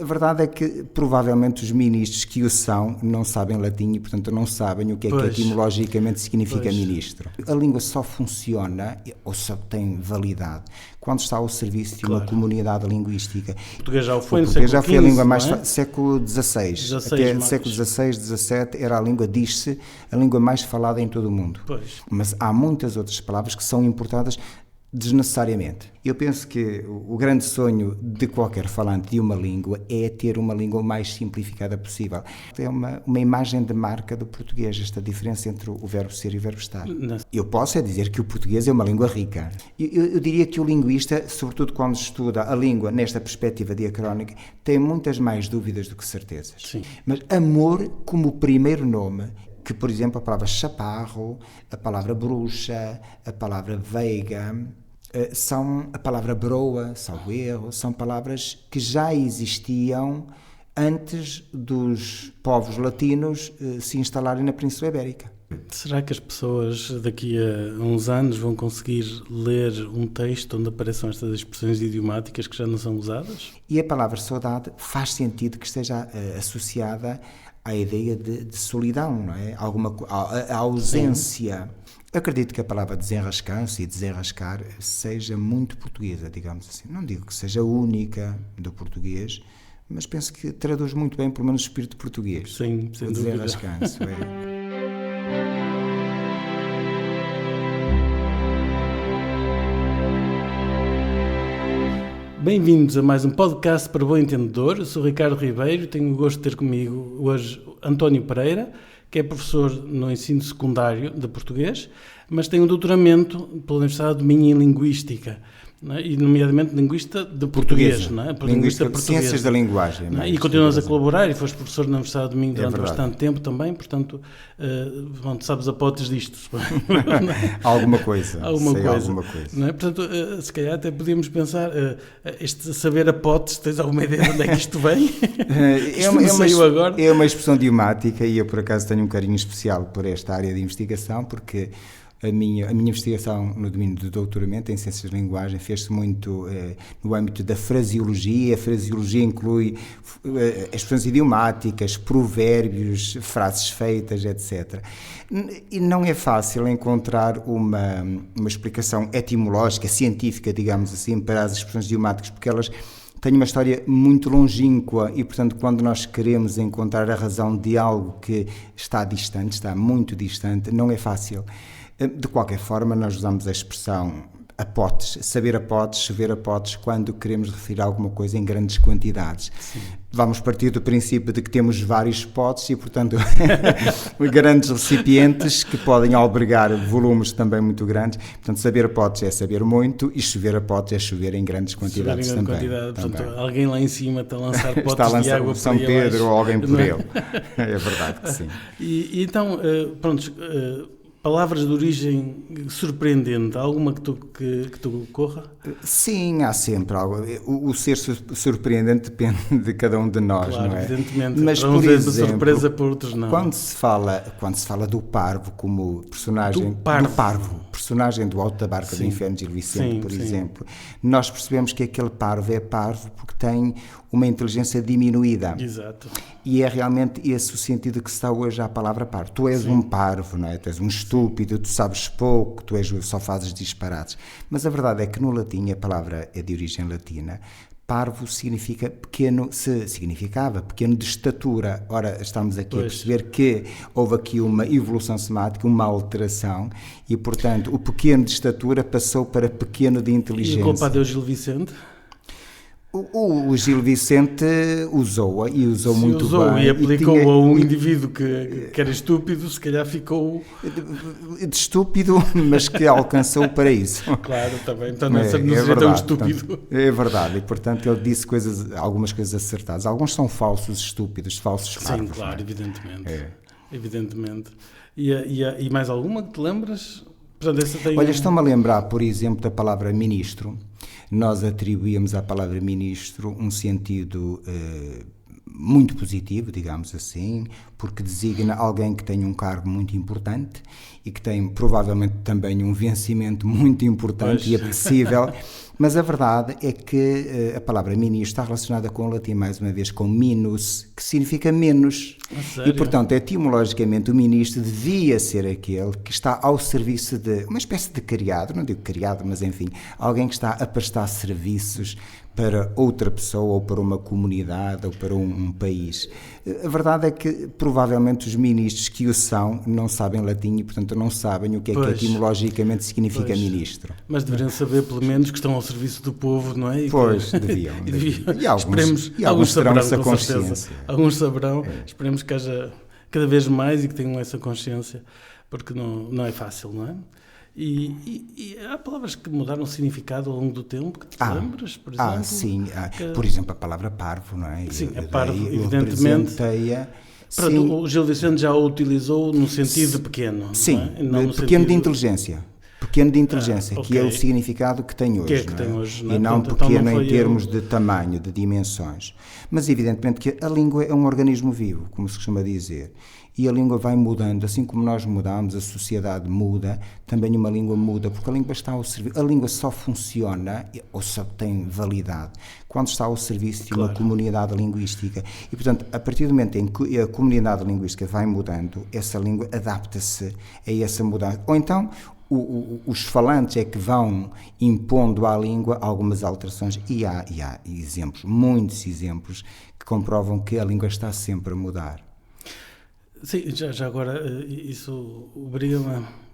A verdade é que provavelmente os ministros que o são não sabem latim e, portanto, não sabem o que é que etimologicamente significa ministro. A língua só funciona, ou só tem validade, quando está ao serviço de uma comunidade linguística. O português já foi no século XV, já foi a língua mais... não é? século XVI. Até século XVI, XVII era a língua, diz-se, a língua mais falada em todo o mundo. Pois. Mas há muitas outras palavras que são importadas desnecessariamente. Eu penso que o grande sonho de qualquer falante de uma língua é ter uma língua o mais simplificada possível. É uma imagem de marca do português, esta diferença entre o verbo ser e o verbo estar. Não. Eu posso dizer que o português é uma língua rica. Eu diria que o linguista, sobretudo quando estuda a língua nesta perspectiva diacrónica, tem muitas mais dúvidas do que certezas. Sim. Mas amor como primeiro nome, que, por exemplo, a palavra chaparro, a palavra bruxa, a palavra veiga, são a palavra broa, salvo erro, são palavras que já existiam antes dos povos latinos se instalarem na Península Ibérica. Será que as pessoas daqui a uns anos vão conseguir ler um texto onde apareçam estas expressões idiomáticas que já não são usadas? E a palavra saudade faz sentido que esteja associada à ideia de solidão, não é? A ausência. Sim. Eu acredito que a palavra desenrascança e desenrascar seja muito portuguesa, digamos assim. Não digo que seja única do português, mas penso que traduz muito bem, pelo menos, o espírito português. Sim, sem dúvida. Desenrascanço, Bem-vindos a mais um podcast para bom entendedor. Eu sou Ricardo Ribeiro, tenho o gosto de ter comigo hoje António Pereira, que é professor no ensino secundário de português, mas tem um doutoramento pela Universidade de Minho em Linguística, não é? E nomeadamente linguista de português, não é? Linguista de ciências da linguagem. Não é? E continuas a colaborar e foste professor na Universidade de Minho durante bastante tempo também, portanto, sabes a potes disto. Alguma coisa. Alguma coisa. Não é? Portanto, se calhar até podíamos pensar, este saber a potes, tens alguma ideia de onde é que isto vem? É uma expressão idiomática e eu por acaso tenho um carinho especial por esta área de investigação, porque a minha investigação no domínio do doutoramento em Ciências de Linguagem fez-se muito no âmbito da fraseologia. A fraseologia inclui expressões idiomáticas, provérbios, frases feitas, etc. E não é fácil encontrar uma explicação etimológica, científica, digamos assim, para as expressões idiomáticas, porque elas têm uma história muito longínqua e, portanto, quando nós queremos encontrar a razão de algo que está distante, está muito distante, não é fácil. De qualquer forma, nós usamos a expressão apotes, saber apotes, chover apotes, quando queremos referir a alguma coisa em grandes quantidades. Sim. Vamos partir do princípio de que temos vários potes e, portanto, grandes recipientes que podem albergar volumes também muito grandes. Portanto, saber apotes é saber muito e chover apotes é chover em grandes quantidades também. Portanto, alguém lá em cima está a lançar potes está a lançar de água São para Pedro ou alguém por ele. É verdade que sim. E então, pronto... palavras de origem surpreendente, há alguma que tu corra? Sim, há sempre algo. O ser surpreendente depende de cada um de nós, claro, não é? Evidentemente. Mas, para uns por exemplo, é surpresa, para outros não. Quando se fala do Parvo como personagem... Do Parvo, personagem do Alto da Barca do Inferno, Gil Vicente, por exemplo, nós percebemos que aquele Parvo é parvo porque tem uma inteligência diminuída. Exato. E é realmente esse o sentido que se dá hoje à palavra parvo. Tu és um parvo, não é? Tu és um estúpido, tu sabes pouco, só fazes disparates. Mas a verdade é que no latim, a palavra é de origem latina, parvo significa pequeno, significava pequeno de estatura. Ora, estamos aqui a perceber que houve aqui uma evolução semática, uma alteração, e, portanto, o pequeno de estatura passou para pequeno de inteligência. E o culpado é o Gil Vicente? O Gil Vicente usou-a e usou muito bem. E aplicou a um indivíduo que era estúpido, se calhar ficou... de estúpido, mas que alcançou o paraíso. Claro, também. Então não seria tão estúpido. É verdade, e portanto ele disse algumas coisas acertadas. Alguns são falsos estúpidos, falsos parvos. Sim, claro, evidentemente. E mais alguma que te lembras? Olha, estou-me a lembrar, por exemplo, da palavra ministro. Nós atribuíamos à palavra ministro um sentido muito positivo, digamos assim, porque designa alguém que tem um cargo muito importante e que tem provavelmente também um vencimento muito importante e apetecível, mas a verdade é que a palavra ministro está relacionada com o latim, mais uma vez, com minus, que significa menos. E, portanto, etimologicamente, o ministro devia ser aquele que está ao serviço de uma espécie de criado, não digo criado, mas enfim, alguém que está a prestar serviços para outra pessoa ou para uma comunidade ou para um país. A verdade é que provavelmente os ministros que o são não sabem latim e, portanto, não sabem o que é que etimologicamente significa ministro. Mas deveriam saber, pelo menos, que estão ao serviço do povo, não é? Pois, deviam. E alguns saberão, essa consciência. Alguns saberão, esperemos que haja cada vez mais e que tenham essa consciência, porque não é fácil, não é? E há palavras que mudaram o significado ao longo do tempo, que te lembras, por exemplo? Sim. Por exemplo, a palavra parvo, não é? Sim, a parvo, evidentemente. Pronto, o Gil Vicente já o utilizou no sentido de pequeno. Sim, não é? Pequeno de inteligência. Pequeno de inteligência, que é o significado que tem hoje. Que é que tem hoje, e não pequeno em termos de tamanho, de dimensões. Mas evidentemente que a língua é um organismo vivo, como se costuma dizer. E a língua vai mudando, assim como nós mudamos, a sociedade muda, também uma língua muda, porque a língua está ao serviço. A língua só funciona, ou só tem validade, quando está ao serviço de uma comunidade linguística. E, portanto, a partir do momento em que a comunidade linguística vai mudando, essa língua adapta-se a essa mudança. Ou então, os falantes é que vão impondo à língua algumas alterações, e há exemplos, muitos exemplos, que comprovam que a língua está sempre a mudar. Sim, já agora isso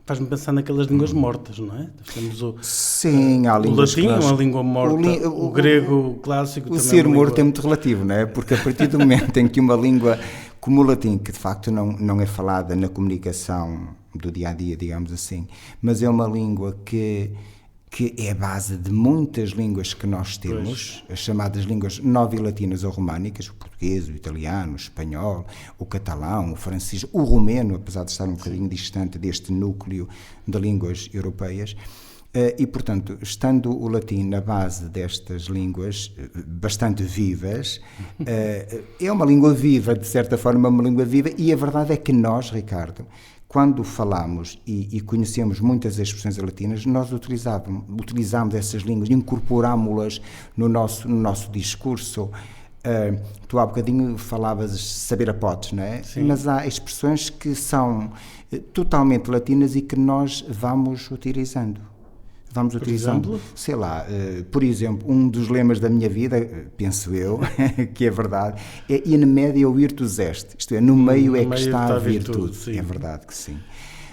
faz-me pensar naquelas línguas mortas, não é? Temos há línguas latim, uma língua morta, o grego clássico também. O ser morto é muito relativo, não é? Porque a partir do momento em que uma língua como o latim, que de facto não é falada na comunicação do dia-a-dia, digamos assim, mas é uma língua que é a base de muitas línguas que nós temos, as chamadas línguas novilatinas ou românicas, o português, o italiano, o espanhol, o catalão, o francês, o romeno, apesar de estar um bocadinho distante deste núcleo de línguas europeias. E, portanto, estando o latim na base destas línguas bastante vivas, é uma língua viva, de certa forma, uma língua viva, e a verdade é que nós, Ricardo, quando falamos e conhecemos muitas expressões latinas, nós utilizamos essas línguas, incorporámo-las no nosso discurso. Tu há bocadinho falavas de saber a potes, não é? Sim. Mas há expressões que são totalmente latinas e que nós vamos utilizando. Sei lá, por exemplo, um dos lemas da minha vida, penso eu, que é verdade, é in medio virtus est, isto é, no meio é que está a virtude. É verdade que sim.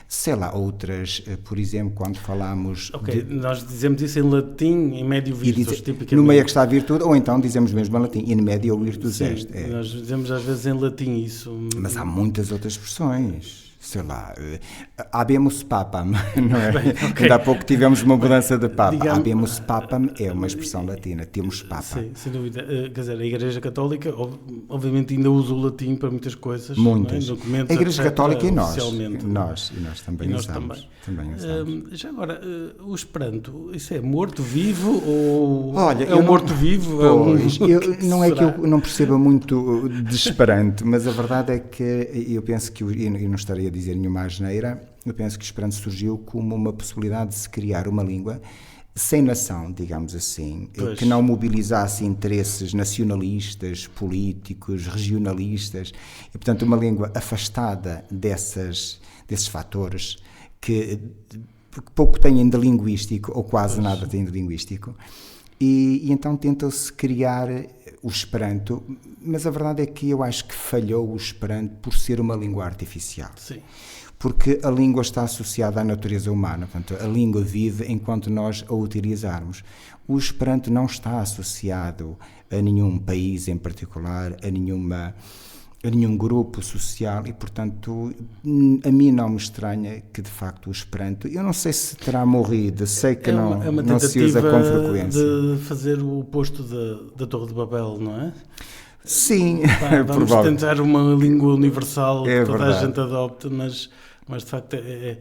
Sei lá, outras, por exemplo, quando falamos... nós dizemos isso em latim, in medio virtus, tipicamente. No meio é que está a virtude, ou então dizemos mesmo em latim, in medio virtus est. Nós dizemos às vezes em latim isso. Mas há muitas outras expressões. Sei lá, habemus papam, não é? Ainda há pouco tivemos uma mudança de papa. Habemus papam é uma expressão latina, temos papa. Sim, sem dúvida. Quer dizer, a Igreja Católica, obviamente, ainda usa o latim para muitas coisas. Muitas. Não é? Documentos, a Igreja Católica e nós. Nós também usamos. Já agora, o Esperanto, isso é morto-vivo ou é um morto-vivo? Não é que eu não perceba muito de Esperanto, mas a verdade é que eu penso que, e não estaria a dizer nenhuma asneira, eu penso que o Esperanto surgiu como uma possibilidade de se criar uma língua sem nação, digamos assim, que não mobilizasse interesses nacionalistas, políticos, regionalistas, e portanto uma língua afastada desses fatores que pouco têm de linguístico, ou quase nada têm de linguístico, e então tenta-se criar o Esperanto, mas a verdade é que eu acho que falhou o Esperanto por ser uma língua artificial. Sim. Porque a língua está associada à natureza humana, portanto, a língua vive enquanto nós a utilizarmos. O Esperanto não está associado a nenhum país em particular, a nenhum grupo social, e, portanto, a mim não me estranha que, de facto, o Esperanto, eu não sei se terá morrido, sei que não se usa com frequência. De fazer o oposto da Torre de Babel, não é? Sim, vamos tentar uma língua universal que toda verdade. A gente adopte, mas de facto é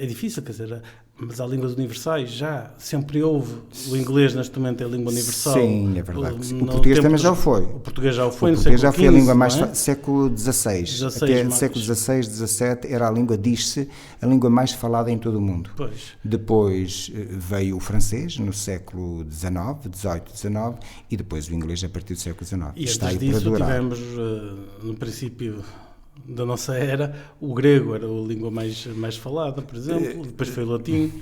difícil, quer dizer, Mas há línguas universais, já sempre houve. O inglês neste momento é a língua universal. Sim, é verdade. O português também já o foi. O português já o foi. O português já foi a língua mais século XVI. Até século XVI, XVII era a língua, diz-se, a língua mais falada em todo o mundo. Pois. Depois veio o francês no século XIX, XVIII, XIX, e depois o inglês a partir do século XIX. E está antes disso tivemos, no princípio da nossa era, o grego era a língua mais falada, por exemplo, depois foi o latim.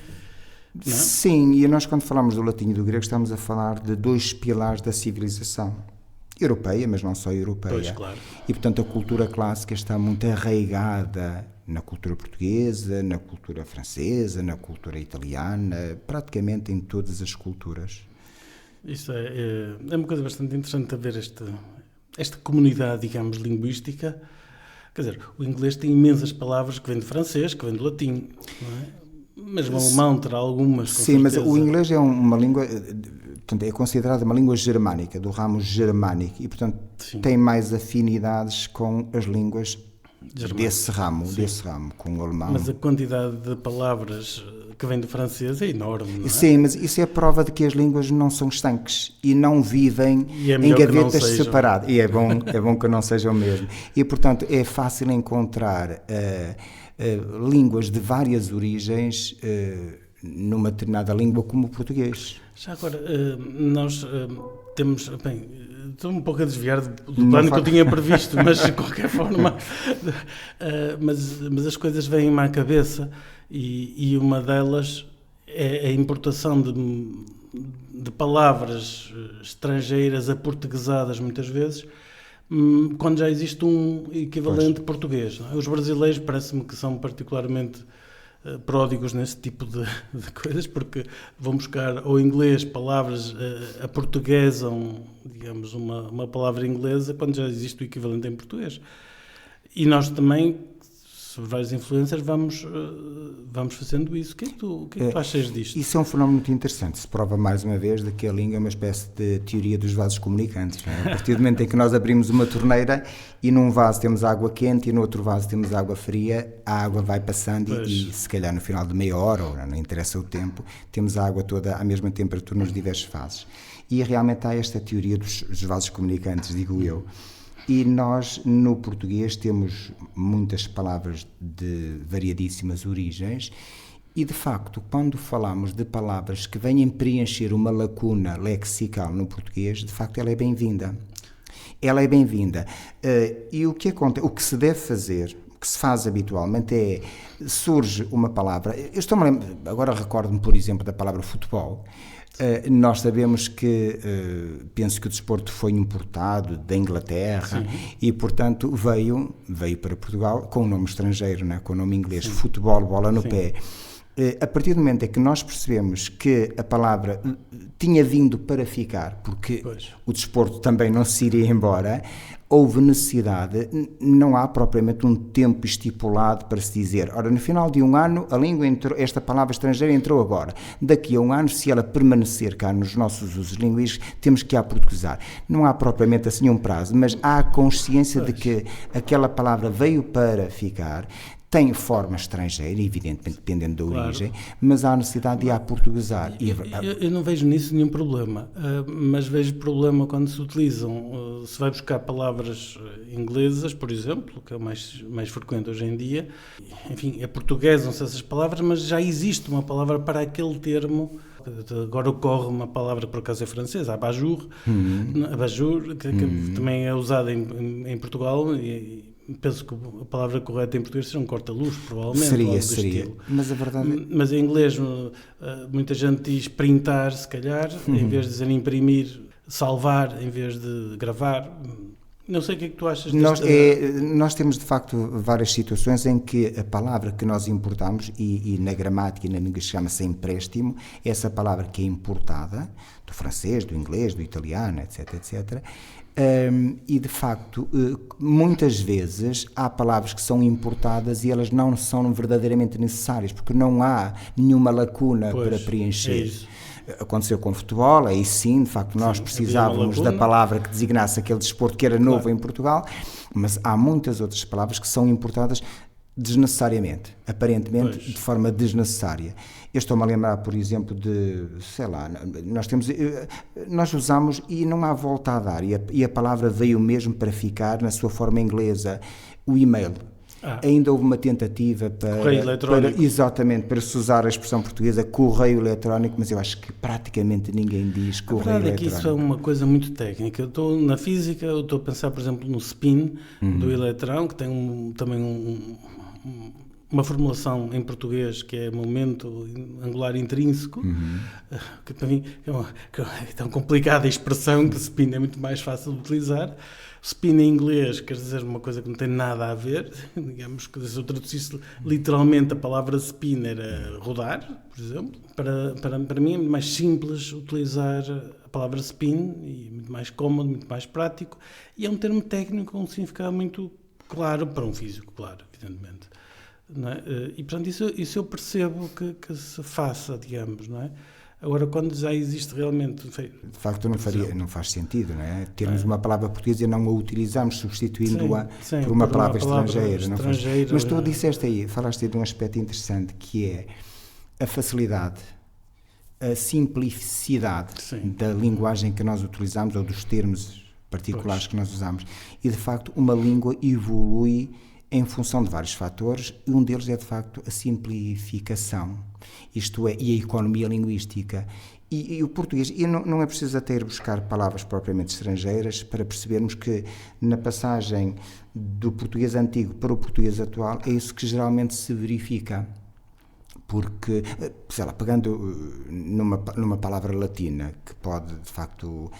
Não? Sim, e nós quando falamos do latim e do grego estamos a falar de dois pilares da civilização europeia, mas não só europeia. Pois, claro. E portanto a cultura clássica está muito arraigada na cultura portuguesa, na cultura francesa, na cultura italiana, praticamente em todas as culturas. Isso é uma coisa bastante interessante a ver esta comunidade, digamos, linguística. Quer dizer, o inglês tem imensas palavras que vêm do francês, que vêm do latim, não é? Mas o alemão terá algumas, com Sim, certeza. mas o inglês é uma língua, portanto, é considerada uma língua germânica, do ramo germânico, e, portanto, sim, tem mais afinidades com as línguas desse ramo, com o alemão. Mas a quantidade de palavras que vem do francês é enorme, não é? Sim, mas isso é a prova de que as línguas não são estanques e não vivem em gavetas separadas. E é bom que não sejam mesmo. E, portanto, é fácil encontrar línguas de várias origens numa determinada língua como o português. Já agora, nós temos... Bem, estou um pouco a desviar do plano que eu tinha previsto, mas de qualquer forma... mas as coisas vêm-me à cabeça e uma delas é a importação de palavras estrangeiras aportuguesadas, muitas vezes, quando já existe um equivalente português. Não é? Os brasileiros parece-me que são particularmente pródigos nesse tipo de coisas, porque vão buscar ao inglês palavras, aportuguesam, digamos, uma palavra inglesa, quando já existe o equivalente em português. E nós também, sobre várias influências, vamos fazendo isso. O que é que tu achas disto? Isso é um fenómeno muito interessante. Se prova mais uma vez de que a língua é uma espécie de teoria dos vasos comunicantes. Não é? A partir do momento em que nós abrimos uma torneira e num vaso temos água quente e no outro vaso temos água fria, a água vai passando e se calhar no final de meia hora, ou não interessa o tempo, temos a água toda à mesma temperatura nas diversas fases. E realmente há esta teoria dos vasos comunicantes, digo eu. E nós, no português, temos muitas palavras de variadíssimas origens e, de facto, quando falamos de palavras que venham preencher uma lacuna lexical no português, de facto, ela é bem-vinda. Ela é bem-vinda. E o que acontece, o que se deve fazer, o que se faz habitualmente é, surge uma palavra, agora recordo-me, por exemplo, da palavra futebol. Nós sabemos que, penso que o desporto foi importado da Inglaterra. Sim. E, portanto, veio para Portugal com um nome estrangeiro, né? Com o nome inglês, sim, futebol, bola no, sim, pé. A partir do momento em que nós percebemos que a palavra tinha vindo para ficar, porque o desporto também não se iria embora, houve necessidade, não há propriamente um tempo estipulado para se dizer, ora, no final de um ano a língua entrou, esta palavra estrangeira entrou agora, daqui a um ano, se ela permanecer cá nos nossos usos linguísticos, temos que a portuguesar. Não há propriamente assim um prazo, mas há a consciência de que aquela palavra veio para ficar, tem forma estrangeira, evidentemente, dependendo da origem, mas há necessidade de a portuguesar. Eu não vejo nisso nenhum problema, mas vejo problema quando se utilizam, se vai buscar palavras inglesas, por exemplo, que é o mais frequente hoje em dia, enfim, aportuguesam-se essas palavras, mas já existe uma palavra para aquele termo. Agora ocorre uma palavra que por acaso é francesa, abajour, que também é usada em Portugal e penso que a palavra correta em português seria um corta-luz, provavelmente. Seria. Mas a verdade... Mas em inglês muita gente diz printar, se calhar, em vez de dizer imprimir, salvar, em vez de gravar. Não sei o que é que tu achas desta... Nós temos, de facto, várias situações em que a palavra que nós importamos, e na gramática e na língua chama-se empréstimo, essa palavra que é importada, do francês, do inglês, do italiano, etc., e de facto muitas vezes há palavras que são importadas e elas não são verdadeiramente necessárias porque não há nenhuma lacuna para preencher. Aconteceu com o futebol, aí sim, de facto nós precisávamos da palavra que designasse aquele desporto que era novo em Portugal, mas há muitas outras palavras que são importadas desnecessariamente, aparentemente de forma desnecessária. Eu estou-me a lembrar, por exemplo, de, sei lá, nós usamos e não há volta a dar, e a palavra veio mesmo para ficar na sua forma inglesa, o e-mail. Ainda houve uma tentativa para se usar a expressão portuguesa correio eletrónico, mas eu acho que praticamente ninguém diz correio eletrónico. A verdade é que isso é uma coisa muito técnica. Eu estou na física, eu estou a pensar, por exemplo, no spin do eletrão, que tem também uma formulação em português que é momento angular intrínseco, que para mim é tão complicada a expressão que spin é muito mais fácil de utilizar. Spin em inglês quer dizer uma coisa que não tem nada a ver, digamos que se eu traduzisse literalmente a palavra spin era rodar, por exemplo. Para mim é muito mais simples utilizar a palavra spin, e muito mais cómodo, muito mais prático, e é um termo técnico com um significado muito claro para um físico, claro, evidentemente. Não é? E portanto isso eu percebo que se faça, digamos, não é? Agora, quando já existe realmente... De facto, não faz sentido, não é? Termos uma palavra portuguesa e não a utilizarmos, substituindo-a por uma palavra estrangeira. Mas tu disseste aí, falaste aí de um aspecto interessante, que é a facilidade, a simplicidade da linguagem que nós utilizamos, ou dos termos particulares que nós usamos. E, de facto, uma língua evolui em função de vários fatores, e um deles é, de facto, a simplificação, isto é, e a economia linguística. E o português, e não é preciso até ir buscar palavras propriamente estrangeiras para percebermos que, na passagem do português antigo para o português atual, é isso que geralmente se verifica. Porque, sei lá, pegando numa palavra latina que pode, de facto,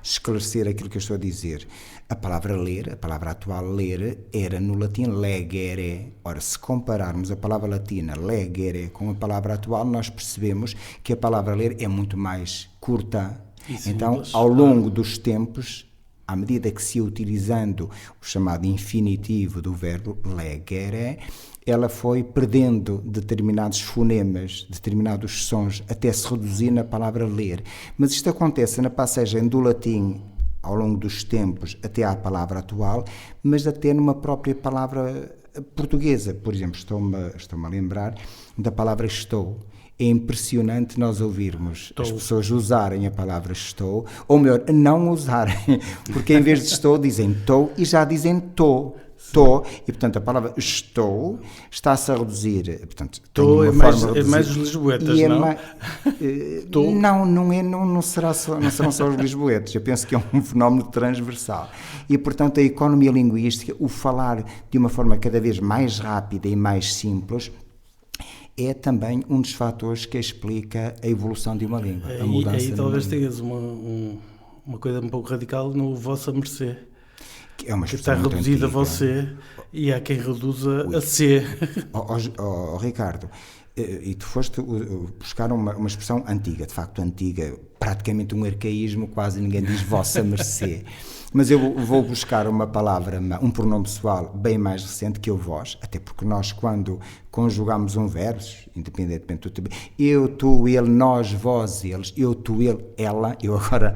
esclarecer aquilo que eu estou a dizer, a palavra ler, a palavra atual ler, era no latim legere. Ora, se compararmos a palavra latina legere com a palavra atual, nós percebemos que a palavra ler é muito mais curta. Então, ao longo dos tempos, à medida que se ia utilizando o chamado infinitivo do verbo legere, ela foi perdendo determinados fonemas, determinados sons, até se reduzir na palavra ler. Mas isto acontece na passagem do latim ao longo dos tempos até à palavra atual, mas até numa própria palavra portuguesa. Por exemplo, estou-me a lembrar da palavra estou. É impressionante nós ouvirmos as pessoas usarem a palavra estou, ou melhor, não usarem, porque em vez de estou dizem estou e já dizem estou. E portanto a palavra estou está-se a reduzir, portanto, estou é mais os lisboetas, não? Não serão só os lisboetas, eu penso que é um fenómeno transversal. E portanto a economia linguística, o falar de uma forma cada vez mais rápida e mais simples, é também um dos fatores que explica a evolução de uma língua. A mudança aí talvez tenhas uma coisa um pouco radical no vossa mercê. É uma que está reduzida a você e há quem reduza a C. Ricardo, e tu foste buscar uma expressão antiga, de facto antiga, praticamente um arcaísmo, quase ninguém diz vossa mercê. Mas eu vou buscar uma palavra, um pronome pessoal bem mais recente que o vós, até porque nós, quando conjugamos um verbo, independentemente do eu, tu, ele, nós, vós, eles, eu, tu, ele, ela, eu agora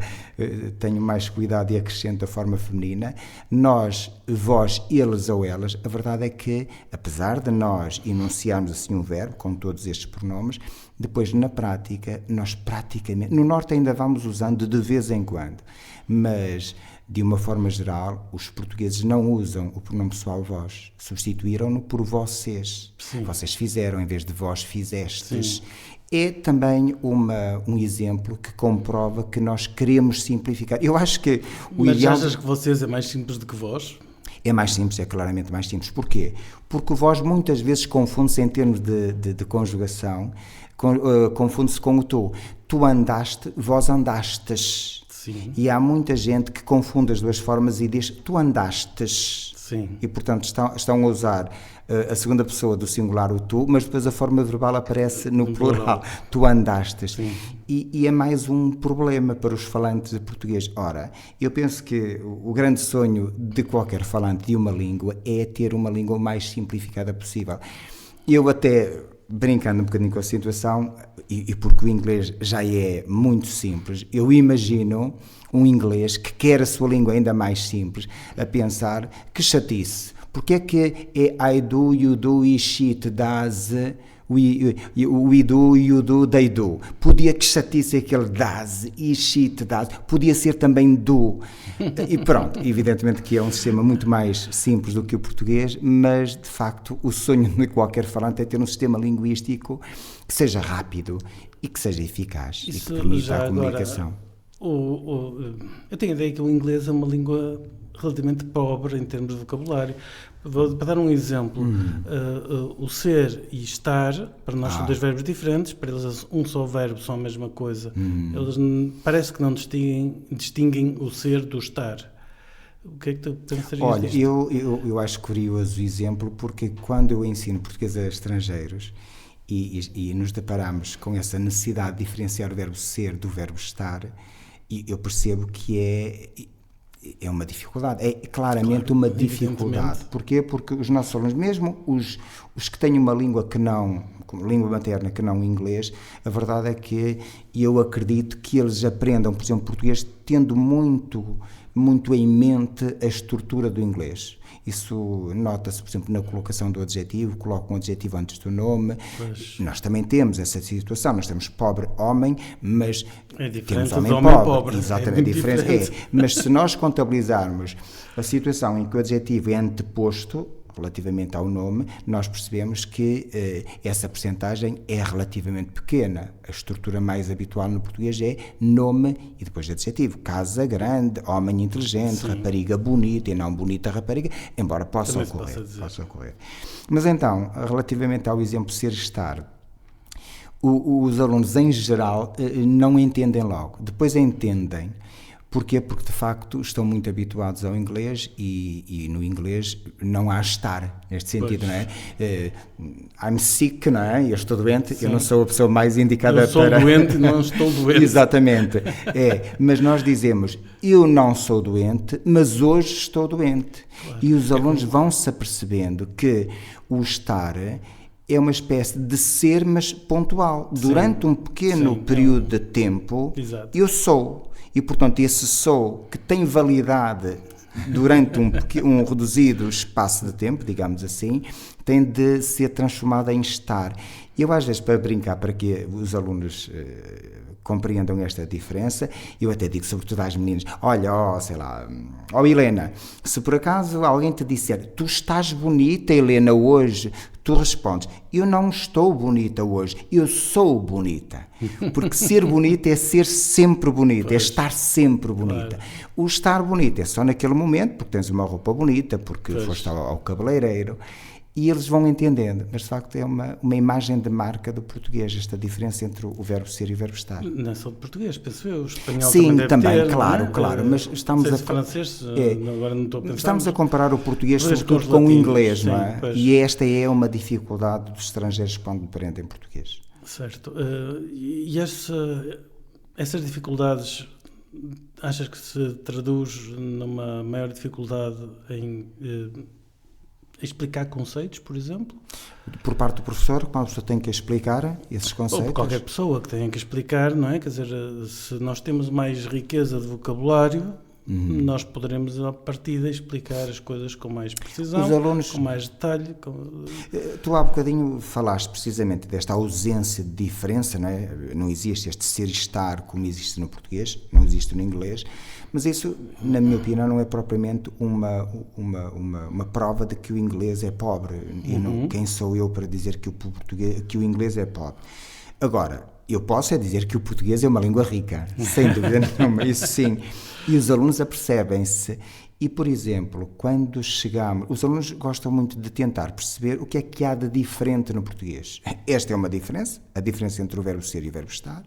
tenho mais cuidado e acrescento a forma feminina, nós, vós, eles ou elas, a verdade é que, apesar de nós enunciarmos assim um verbo, com todos estes pronomes, depois na prática, nós praticamente, no norte ainda vamos usando de vez em quando, mas de uma forma geral, os portugueses não usam o pronome pessoal vós, substituíram-no por vocês. Sim. Vocês fizeram em vez de vós fizestes. Sim. É também um exemplo que comprova que nós queremos simplificar. Eu acho que o ideal... Mas achas que vocês é mais simples do que vós? É mais simples, é claramente mais simples. Porquê? Porque o vós muitas vezes confunde-se em termos de conjugação, confunde-se com o tu. Tu andaste, vós andastes. Sim. E há muita gente que confunde as duas formas e diz tu andastes. Sim. E portanto estão a usar a segunda pessoa do singular, o tu, mas depois a forma verbal aparece no plural. Tu andastes. E é mais um problema para os falantes de português. Ora, eu penso que o grande sonho de qualquer falante de uma língua é ter uma língua o mais simplificada possível. Eu até, brincando um bocadinho com a situação, e porque o inglês já é muito simples, eu imagino um inglês que quer a sua língua ainda mais simples, a pensar que chatice, Porque é que é I do, you do, he, she, it does, we do, you do, they do. Podia que chatice aquele does, he, she, it does. Podia ser também do. E pronto, evidentemente que é um sistema muito mais simples do que o português, mas de facto o sonho de qualquer falante é ter um sistema linguístico que seja rápido e que seja eficaz e que permita a comunicação. Agora, eu tenho a ideia que o inglês é uma língua relativamente pobre em termos de vocabulário. Para dar um exemplo, o ser e estar, para nós são dois verbos diferentes, para eles um só verbo são a mesma coisa. Eles parece que não distinguem o ser do estar. O que é que tu pensarias Olha, disto? eu acho curioso o exemplo, porque quando eu ensino português a estrangeiros e nos deparamos com essa necessidade de diferenciar o verbo ser do verbo estar, eu percebo que é uma dificuldade, é claramente uma dificuldade. Porquê? Porque os nossos alunos, mesmo os que têm uma língua que não, língua materna que não o inglês, a verdade é que eu acredito que eles aprendam, por exemplo, português tendo muito em mente a estrutura do inglês. Isso nota-se, por exemplo, na colocação do adjetivo, coloca um adjetivo antes do nome. Pois. Nós também temos essa situação, nós temos pobre homem, mas temos homem pobre. Exatamente, diferente. Mas se nós contabilizarmos a situação em que o adjetivo é anteposto relativamente ao nome, nós percebemos que essa percentagem é relativamente pequena. A estrutura mais habitual no português é nome e depois adjetivo. Casa grande, homem inteligente, sim, rapariga bonita e não bonita rapariga, embora possa ocorrer. Mas então, relativamente ao exemplo ser-estar, os alunos em geral não entendem logo. Depois entendem. Porquê? Porque de facto estão muito habituados ao inglês e no inglês não há estar, neste sentido, não é? I'm sick, não é? Eu estou doente, sim, eu não sou a pessoa mais indicada para... Eu sou doente, não estou doente. Exatamente, mas nós dizemos, eu não sou doente, mas hoje estou doente. Claro. E os alunos vão-se apercebendo que o estar é uma espécie de ser, mas pontual. Sim. Durante um pequeno período de tempo, exato, eu sou. E, portanto, esse sou que tem validade durante um reduzido espaço de tempo, digamos assim, tem de ser transformado em estar. Eu, às vezes, para brincar, para que os alunos compreendam esta diferença, eu até digo, sobretudo às meninas, olha, Helena, se por acaso alguém te disser, tu estás bonita, Helena, hoje, tu respondes, eu não estou bonita hoje, eu sou bonita. Porque ser bonita é ser sempre bonita, é estar sempre bonita. Claro. O estar bonita é só naquele momento, porque tens uma roupa bonita, porque foste ao cabeleireiro, e eles vão entendendo, mas de facto é uma imagem de marca do português, esta diferença entre o verbo ser e o verbo estar. Não é só de português, penso eu, o espanhol sim, também deve ter, claro, mas estamos francês, agora não estou a pensar. Estamos a comparar o português sobretudo com o inglês, sim, não é? Pois. E esta é uma dificuldade dos estrangeiros quando aprendem português. Certo. E essas dificuldades, achas que se traduz numa maior dificuldade em explicar conceitos, por exemplo? Por parte do professor, quando a pessoa tem que explicar esses conceitos? Ou por qualquer pessoa que tenha que explicar, não é? Quer dizer, se nós temos mais riqueza de vocabulário, nós poderemos, a partir de explicar as coisas com mais precisão, os alunos, com mais detalhe. Tu há bocadinho falaste precisamente desta ausência de diferença, não é? Não existe este ser e estar como existe no português, não existe no inglês, mas isso, na minha opinião, não é propriamente uma prova de que o inglês é pobre. E não, quem sou eu para dizer que o inglês é pobre? Agora, eu posso dizer que o português é uma língua rica, sem dúvida nenhuma, isso sim. E os alunos apercebem-se. E, por exemplo, quando chegamos... Os alunos gostam muito de tentar perceber o que é que há de diferente no português. Esta é uma diferença, a diferença entre o verbo ser e o verbo estar.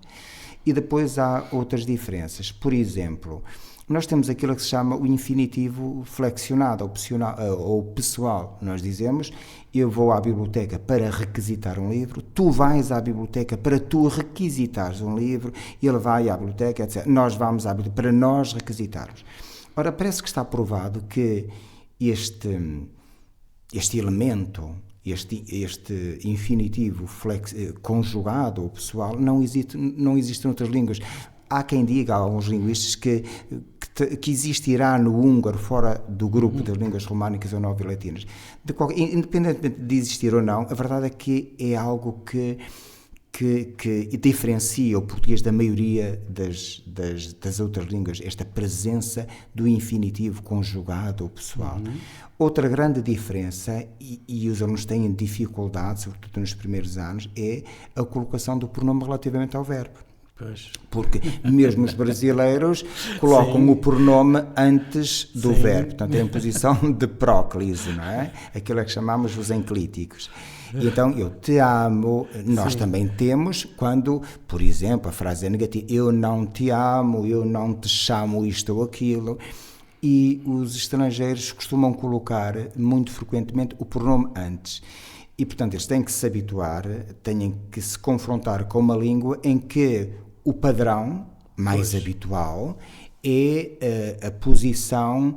E depois há outras diferenças. Por exemplo, nós temos aquilo que se chama o infinitivo flexionado ou pessoal. Nós dizemos, eu vou à biblioteca para requisitar um livro, tu vais à biblioteca para tu requisitares um livro, ele vai à biblioteca, etc. Nós vamos à biblioteca para nós requisitarmos. Ora, parece que está provado que este elemento, este infinitivo conjugado ou pessoal não existe noutras línguas. Há quem diga, há alguns linguistas, que que existirá no húngaro fora do grupo das línguas românicas ou novo-latinas. Independentemente de existir ou não, a verdade é que é algo que diferencia o português da maioria das outras línguas, esta presença do infinitivo conjugado ou pessoal. Outra grande diferença, e os alunos têm dificuldade, sobretudo nos primeiros anos, é a colocação do pronome relativamente ao verbo. Pois. Porque mesmo os brasileiros colocam o pronome antes do verbo, portanto é em posição de próclise, não é? Aquilo é que chamamos os enclíticos. E então, eu te amo, nós também temos quando, por exemplo, a frase é negativa, eu não te amo, eu não te chamo isto ou aquilo, e os estrangeiros costumam colocar muito frequentemente o pronome antes. E, portanto, eles têm que se habituar, têm que se confrontar com uma língua em que o padrão mais habitual é a posição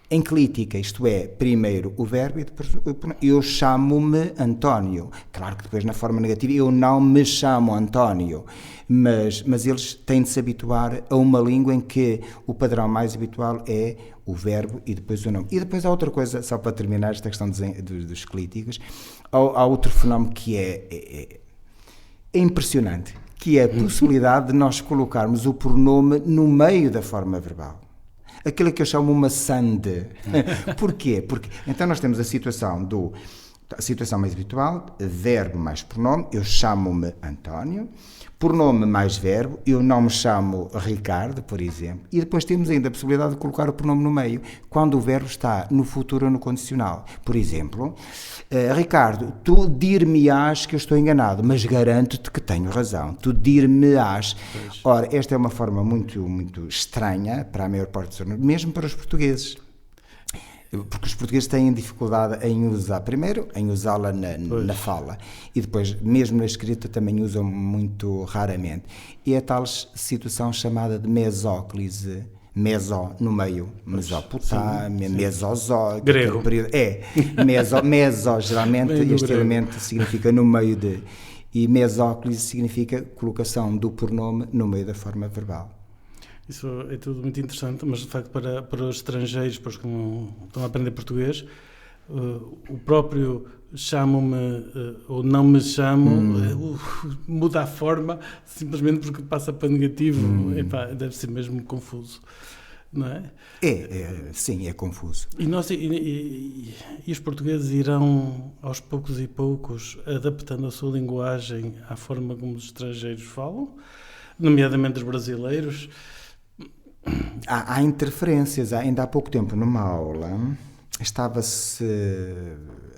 enclítica, isto é, primeiro o verbo e depois eu chamo-me António. Claro que depois na forma negativa eu não me chamo António, mas eles têm de se habituar a uma língua em que o padrão mais habitual é o verbo e depois o nome. E depois há outra coisa, só para terminar esta questão dos clíticos, há outro fenómeno que é impressionante, que é a possibilidade de nós colocarmos o pronome no meio da forma verbal. Aquilo que eu chamo uma sande. Porquê? Porque então nós temos a situação mais habitual, verbo mais pronome, eu chamo-me António, pronome mais verbo, eu não me chamo Ricardo, por exemplo, e depois temos ainda a possibilidade de colocar o pronome no meio, quando o verbo está no futuro ou no condicional. Por exemplo, Ricardo, tu dir-me-ás que eu estou enganado, mas garanto-te que tenho razão, tu dir-me-ás. Ora, esta é uma forma muito, muito estranha para a maior parte dos alunos, mesmo para os portugueses. Porque os portugueses têm dificuldade em usar, primeiro, em usá-la na fala, e depois, mesmo na escrita, também usam muito raramente. E é a tal situação chamada de mesóclise, meso no meio, Mesopotâmia, mesozó, grego. Meso, geralmente, este elemento significa no meio de, e mesóclise significa colocação do pronome no meio da forma verbal. Isso é tudo muito interessante, mas de facto para os estrangeiros, para os que não estão a aprender português, o próprio chamo-me ou não me chamo muda a forma simplesmente porque passa para negativo. Deve ser mesmo confuso, não é? Sim, é confuso. E os portugueses irão aos poucos e poucos adaptando a sua linguagem à forma como os estrangeiros falam, nomeadamente os brasileiros. Há interferências. Ainda há pouco tempo, numa aula, estava-se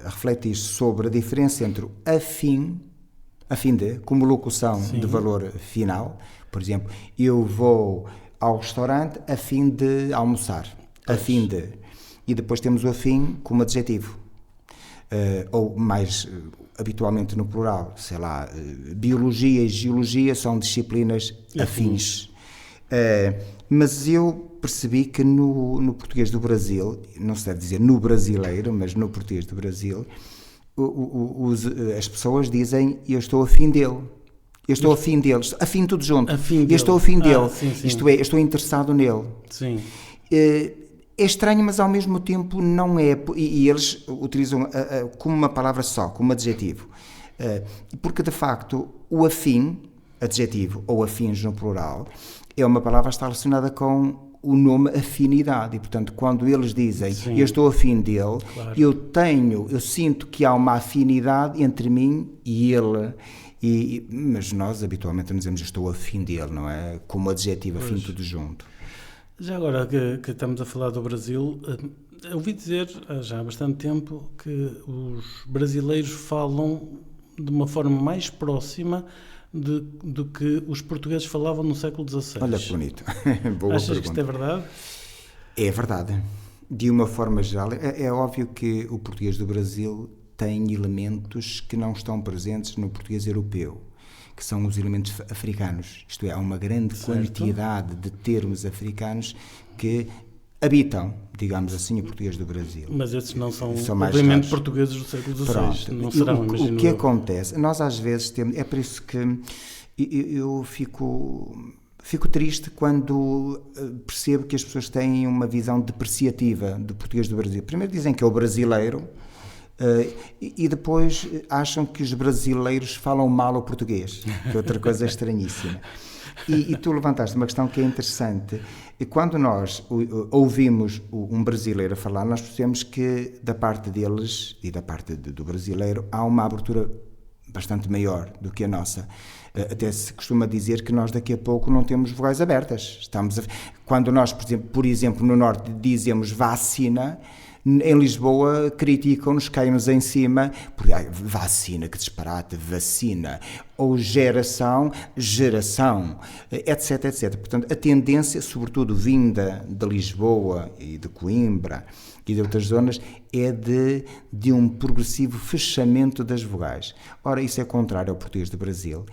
a refletir sobre a diferença entre a fim de, como locução de valor final. Por exemplo, eu vou ao restaurante a fim de almoçar. A fim de. E depois temos o afim como adjetivo. Ou mais habitualmente no plural, sei lá, biologia e geologia são disciplinas afins. Mas eu percebi que no português do Brasil, não se deve dizer no brasileiro, mas no português do Brasil, as pessoas dizem eu estou afim dele. Eu estou afim dele. Afim tudo junto. Eu estou afim dele. Sim. Isto é, eu estou interessado nele. Sim. É estranho, mas ao mesmo tempo não é. E eles utilizam como uma palavra só, como adjetivo. Porque, de facto, o afim, adjetivo, ou afins no plural, é uma palavra que está relacionada com o nome afinidade. E, portanto, quando eles dizem eu estou afim dele, claro, eu sinto que há uma afinidade entre mim e ele. Mas nós, habitualmente, não dizemos eu estou afim dele, não é? Como adjetivo, afim tudo junto. Já agora que estamos a falar do Brasil, ouvi dizer já há bastante tempo que os brasileiros falam de uma forma mais próxima do que os portugueses falavam no século XVI. Olha que bonito. Boa Achas pergunta. que isto é verdade? É verdade. De uma forma geral, é óbvio que o português do Brasil tem elementos que não estão presentes no português europeu, que são os elementos africanos. Isto é, há uma grande quantidade de termos africanos que habitam, digamos assim, o português do Brasil. Mas esses não são mais obviamente raros. Portugueses do século XVI. Pronto. Não serão, imagino. O que acontece, nós às vezes temos, é por isso que eu fico Fico triste quando percebo que as pessoas têm uma visão depreciativa do português do Brasil. Primeiro dizem que é o brasileiro, e depois acham que os brasileiros falam mal o português, que é outra coisa estranhíssima. E tu levantaste uma questão que é interessante. E quando nós ouvimos um brasileiro a falar, nós percebemos que da parte deles e da parte do brasileiro há uma abertura bastante maior do que a nossa. Até se costuma dizer que nós daqui a pouco não temos vogais abertas. Quando nós, por exemplo, no Norte dizemos vacina, em Lisboa criticam-nos, caem-nos em cima, porque vacina, que disparate, vacina, ou geração, etc, etc. Portanto, a tendência, sobretudo vinda de Lisboa e de Coimbra e de outras zonas, é de um progressivo fechamento das vogais. Ora, isso é contrário ao português do Brasil.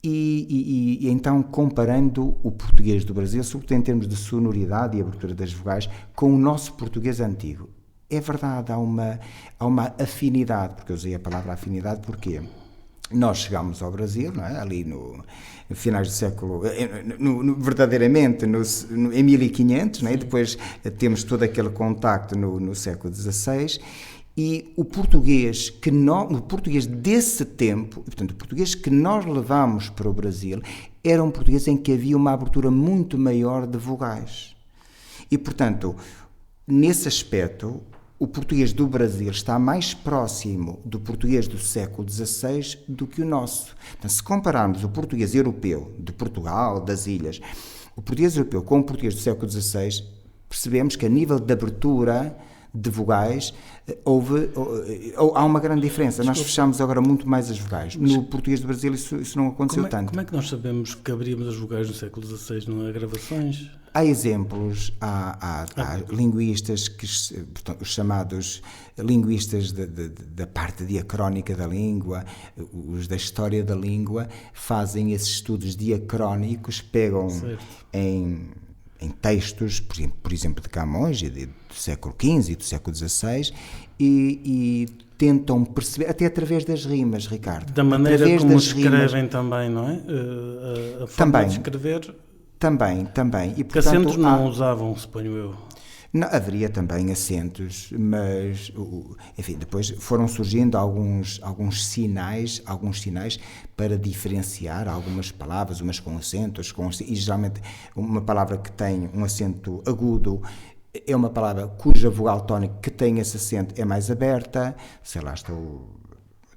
E então, comparando o português do Brasil, sobretudo em termos de sonoridade e abertura das vogais, com o nosso português antigo, é verdade, há uma afinidade, porque eu usei a palavra afinidade porque nós chegámos ao Brasil, não é? Ali no finais do século, verdadeiramente em 1500, não é? E depois temos todo aquele contacto no século XVI, e o português desse tempo, portanto, o português que nós levamos para o Brasil, era um português em que havia uma abertura muito maior de vogais. E, portanto, nesse aspecto, o português do Brasil está mais próximo do português do século XVI do que o nosso. Então, se compararmos o português europeu, de Portugal, das ilhas, o português europeu com o português do século XVI, percebemos que a nível de abertura de vogais há uma grande diferença. Nós fechamos agora muito mais as vogais. No português do Brasil isso não aconteceu tanto. Como é que nós sabemos que abrimos as vogais no século XVI, não há gravações? Há exemplos, há linguistas, portanto, os chamados linguistas da parte diacrónica da língua, os da história da língua, fazem esses estudos diacrónicos, pegam em textos, por exemplo, de Camões, do século XV e do século XVI, e tentam perceber, até através das rimas, Ricardo. Da maneira como escrevem também, não é? A forma de escrever... Também. E, portanto, acentos não usavam, suponho eu. Não, haveria também acentos, mas, enfim, depois foram surgindo alguns sinais para diferenciar algumas palavras, umas com acentos, e geralmente uma palavra que tem um acento agudo é uma palavra cuja vogal tónica que tem esse acento é mais aberta. Sei lá, estou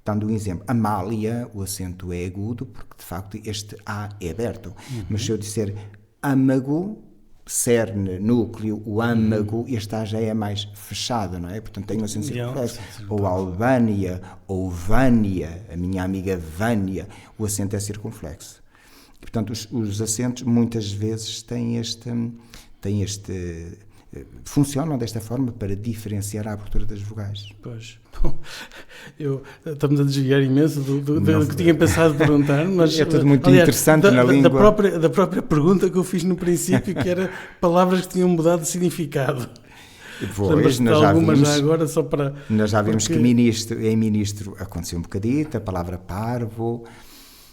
dando um exemplo. Amália, o acento é agudo, porque de facto este A é aberto. Mas se eu disser âmago, cerne, núcleo, o âmago, este A já é mais fechado, não é? Portanto, tem um acento circunflexo. Ou Albânia, ou Vânia, a minha amiga Vânia, o acento é circunflexo. E, portanto, os acentos muitas vezes têm funcionam desta forma para diferenciar a abertura das vogais. Pois. Bom, estamos a desviar imenso do que tinha pensado perguntar, mas é tudo muito interessante na língua. Da própria pergunta que eu fiz no princípio, que era palavras que tinham mudado de significado. Pois, nós já vimos que em ministro aconteceu um bocadito, a palavra parvo.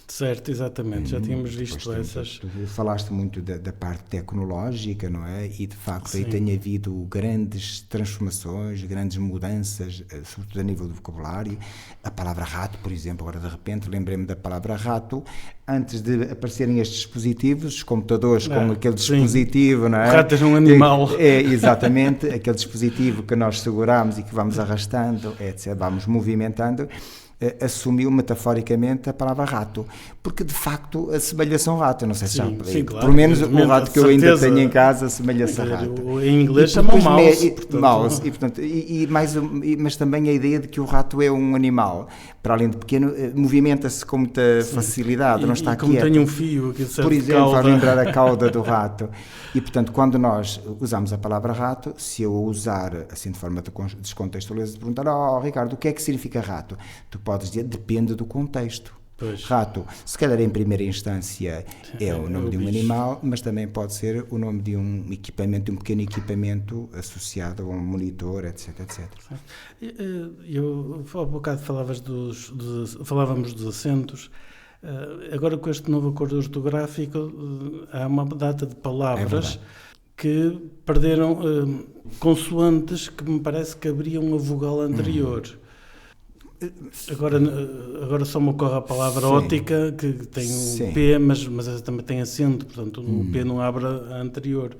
Certo, exatamente, já tínhamos visto essas. Tu falaste muito da parte tecnológica, não é? E de facto aí tem havido grandes transformações, grandes mudanças, sobretudo a nível do vocabulário. A palavra rato, por exemplo, agora de repente lembrei-me da palavra rato, antes de aparecerem estes dispositivos, os computadores com aquele dispositivo, não é? O rato é um animal. É, exatamente, aquele dispositivo que nós seguramos e que vamos arrastando, etc., vamos movimentando. Assumiu metaforicamente a palavra rato, porque de facto assemelha-se a um rato. Eu não sei se claro, pelo menos o rato que eu ainda tenho em casa assemelha-se a rato. Em inglês chama mouse. Mas também a ideia de que o rato é um animal, para além de pequeno, movimenta-se com muita facilidade, não está quieto. Como tem um fio, por exemplo, faz lembrar a cauda do rato. E portanto, quando nós usamos a palavra rato, se eu a usar assim de forma descontextualizada, perguntar, Ricardo, o que é que significa rato? Tu podes dizer, depende do contexto. Pois. Rato, se calhar em primeira instância é o nome de um animal, mas também pode ser o nome de um equipamento, de um pequeno equipamento associado a um monitor, etc, etc. Há bocado falávamos dos acentos. Agora, com este novo acordo ortográfico, há uma data de palavras que perderam consoantes que me parece que abriam a vogal anterior. Agora só me ocorre a palavra ótica, que tem um P, mas essa também tem acento, portanto o P não abre a anterior.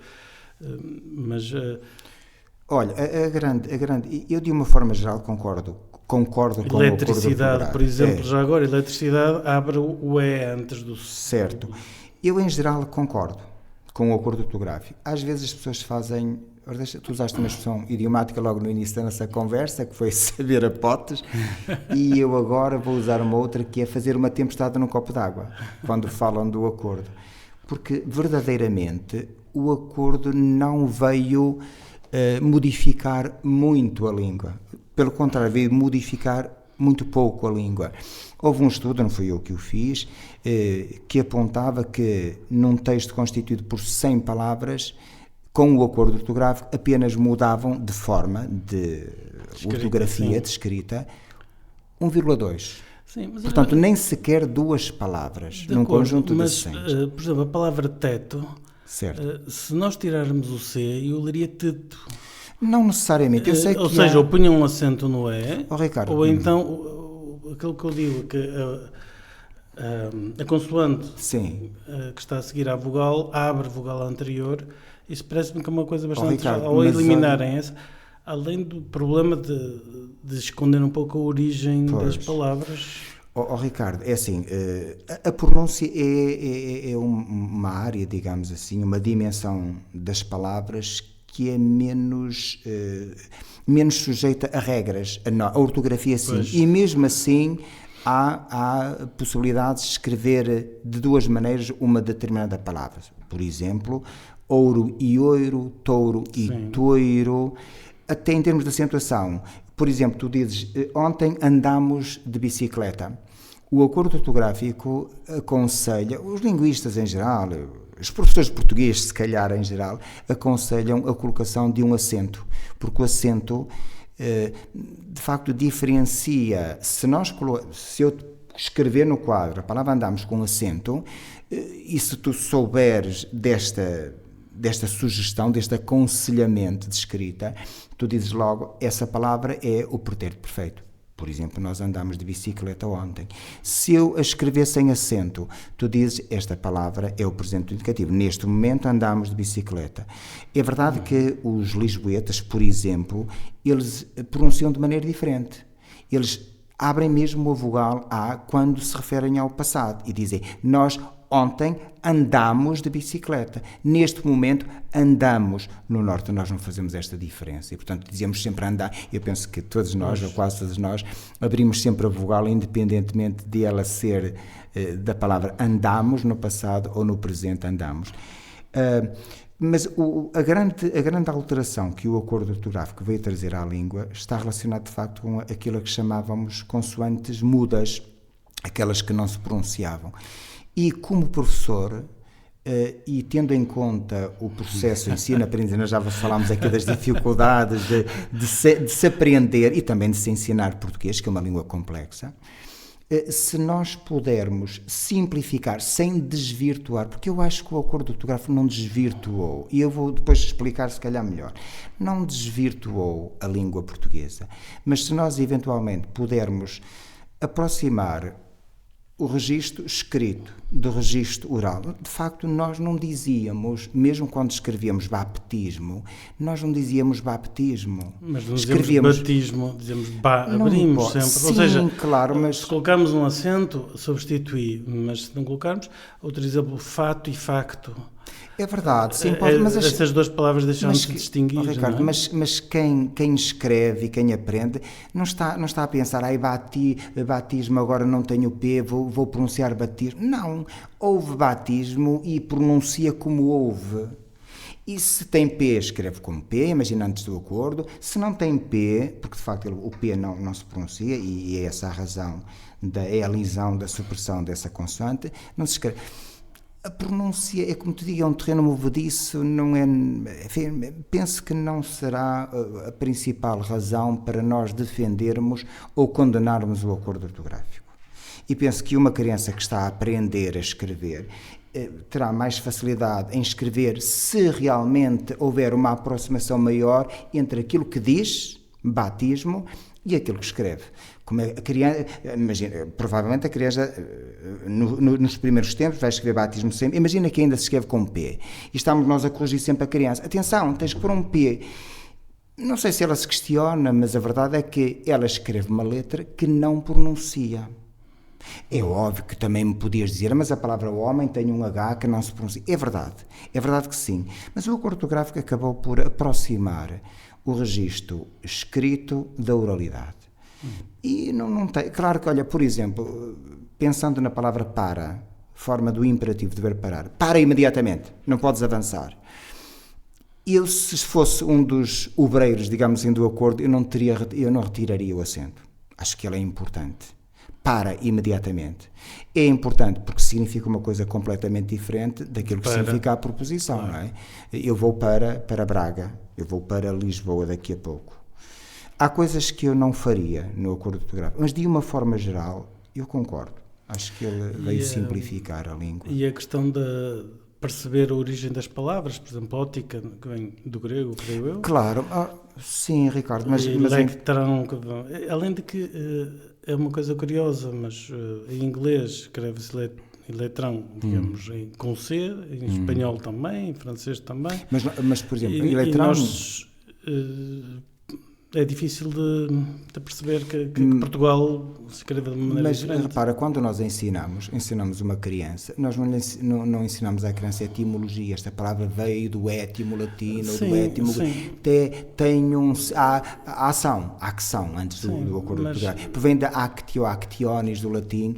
Olha, a grande, eu de uma forma geral concordo com o acordo ortográfico. Eletricidade, por exemplo, já agora, eletricidade abre o E antes do... Certo. Eu, em geral, concordo com o acordo ortográfico. Às vezes as pessoas fazem... Tu usaste uma expressão idiomática logo no início da nossa conversa, que foi saber a potes, e eu agora vou usar uma outra, que é fazer uma tempestade num copo d'água, quando falam do acordo. Porque, verdadeiramente, o acordo não veio modificar muito a língua. Pelo contrário, veio modificar muito pouco a língua. Houve um estudo, não fui eu que o fiz, que apontava que num texto constituído por 100 palavras, com o acordo ortográfico, apenas mudavam de forma, de ortografia, de escrita, 1,2. Portanto, nem sequer 2 palavras num conjunto de 100. Por exemplo, a palavra teto, certo. Se nós tirarmos o C, eu leria teto. Não necessariamente. Eu sei ou seja, ou punha um acento no E, Ricardo, ou então, aquilo que eu digo, que a consoante que está a seguir à vogal, abre a vogal anterior. Isso parece-me que é uma coisa bastante... Ricardo, ao eliminarem essa, além do problema de esconder um pouco a origem das palavras... Ricardo, é assim, a pronúncia é uma área, digamos assim, uma dimensão das palavras que é menos sujeita a regras. A ortografia, sim. Pois. E mesmo assim há possibilidades de escrever de 2 maneiras uma determinada palavra. Por exemplo, ouro e oiro, touro e toiro. Até em termos de acentuação. Por exemplo, tu dizes, ontem andamos de bicicleta. O acordo ortográfico aconselha, os linguistas em geral, os professores de português, se calhar em geral, aconselham a colocação de um acento, porque o acento, de facto, diferencia. Se eu escrever no quadro a palavra andamos com acento, e se tu souberes desta sugestão, deste aconselhamento de escrita, tu dizes logo, essa palavra é o pretérito perfeito. Por exemplo, nós andámos de bicicleta ontem. Se eu a escrever sem acento, tu dizes, esta palavra é o presente indicativo. Neste momento andámos de bicicleta. É verdade que os lisboetas, por exemplo, eles pronunciam de maneira diferente. Eles abrem mesmo a vogal A quando se referem ao passado e dizem, nós ontem andámos de bicicleta. Neste momento andamos. No norte nós não fazemos esta diferença e, portanto, dizemos sempre andar. Eu penso que todos nós, ou quase todos nós, abrimos sempre a vogal independentemente de ela ser da palavra andamos no passado ou no presente andamos. Mas a grande alteração que o acordo ortográfico veio trazer à língua está relacionado, de facto, com aquilo que chamávamos consoantes mudas, aquelas que não se pronunciavam. E como professor, e tendo em conta o processo de ensino-aprendizagem, nós já falámos aqui das dificuldades de se aprender e também de se ensinar português, que é uma língua complexa, se nós pudermos simplificar sem desvirtuar, porque eu acho que o acordo ortográfico não desvirtuou, e eu vou depois explicar se calhar melhor, não desvirtuou a língua portuguesa, mas se nós eventualmente pudermos aproximar o registro escrito do registro oral, de facto nós não dizíamos, mesmo quando escrevíamos baptismo, nós não dizíamos baptismo. Mas não dizíamos batismo, dizemos abrimos sempre. Sim, ou seja, claro, mas se colocarmos um acento, substitui, mas se não colocarmos, outro exemplo, fato e facto. É verdade, sim, pode, mas essas 2 palavras deixam de se distinguir. Ricardo, não é? mas quem escreve e quem aprende não está a pensar, batismo, agora não tenho P, vou pronunciar batismo. Não, houve batismo e pronuncia como houve. E se tem P, escreve como P, imagina antes do acordo. Se não tem P, porque de facto o P não se pronuncia, e é essa a razão, é a lisão da supressão dessa consoante, não se escreve. A pronúncia é, como te digo, é um terreno movediço, não é, enfim, penso que não será a principal razão para nós defendermos ou condenarmos o acordo ortográfico. E penso que uma criança que está a aprender a escrever terá mais facilidade em escrever se realmente houver uma aproximação maior entre aquilo que diz, batismo, e aquilo que escreve. Como a criança, imagina, provavelmente a criança nos primeiros tempos vai escrever batismo sempre. Imagina que ainda se escreve com P. E estamos nós a corrigir sempre a criança. Atenção, tens que pôr um P. Não sei se ela se questiona, mas a verdade é que ela escreve uma letra que não pronuncia. É óbvio que também me podias dizer, mas a palavra homem tem um H que não se pronuncia. É verdade que sim. Mas o acordo ortográfico acabou por aproximar o registro escrito da oralidade. E não tem... Claro que, olha, por exemplo, pensando na palavra para, forma do imperativo, dever parar. Para imediatamente, não podes avançar. Eu, se fosse um dos obreiros, digamos assim, do acordo, eu não retiraria o acento. Acho que ele é importante. Para imediatamente. É importante porque significa uma coisa completamente diferente daquilo que significa a proposição, não é? Eu vou para Braga, eu vou para Lisboa daqui a pouco. Há coisas que eu não faria no acordo ortográfico, mas de uma forma geral eu concordo. Acho que ele veio simplificar a língua. E a questão de perceber a origem das palavras, por exemplo, ótica, que vem do grego, creio eu. Claro, sim, Ricardo, mas electrão, além de que é uma coisa curiosa, mas em inglês escreve-se eletrão, digamos, com C, em espanhol também, em francês também. Mas por exemplo, eletrão... É difícil de perceber que Portugal se escreve de maneira diferente. Mas repara, quando nós ensinamos uma criança, nós não ensinamos à criança etimologia. Esta palavra veio do étimo latino, do étimo... Há ação antes do acordo ortográfico. Vem da actio, actionis do latim.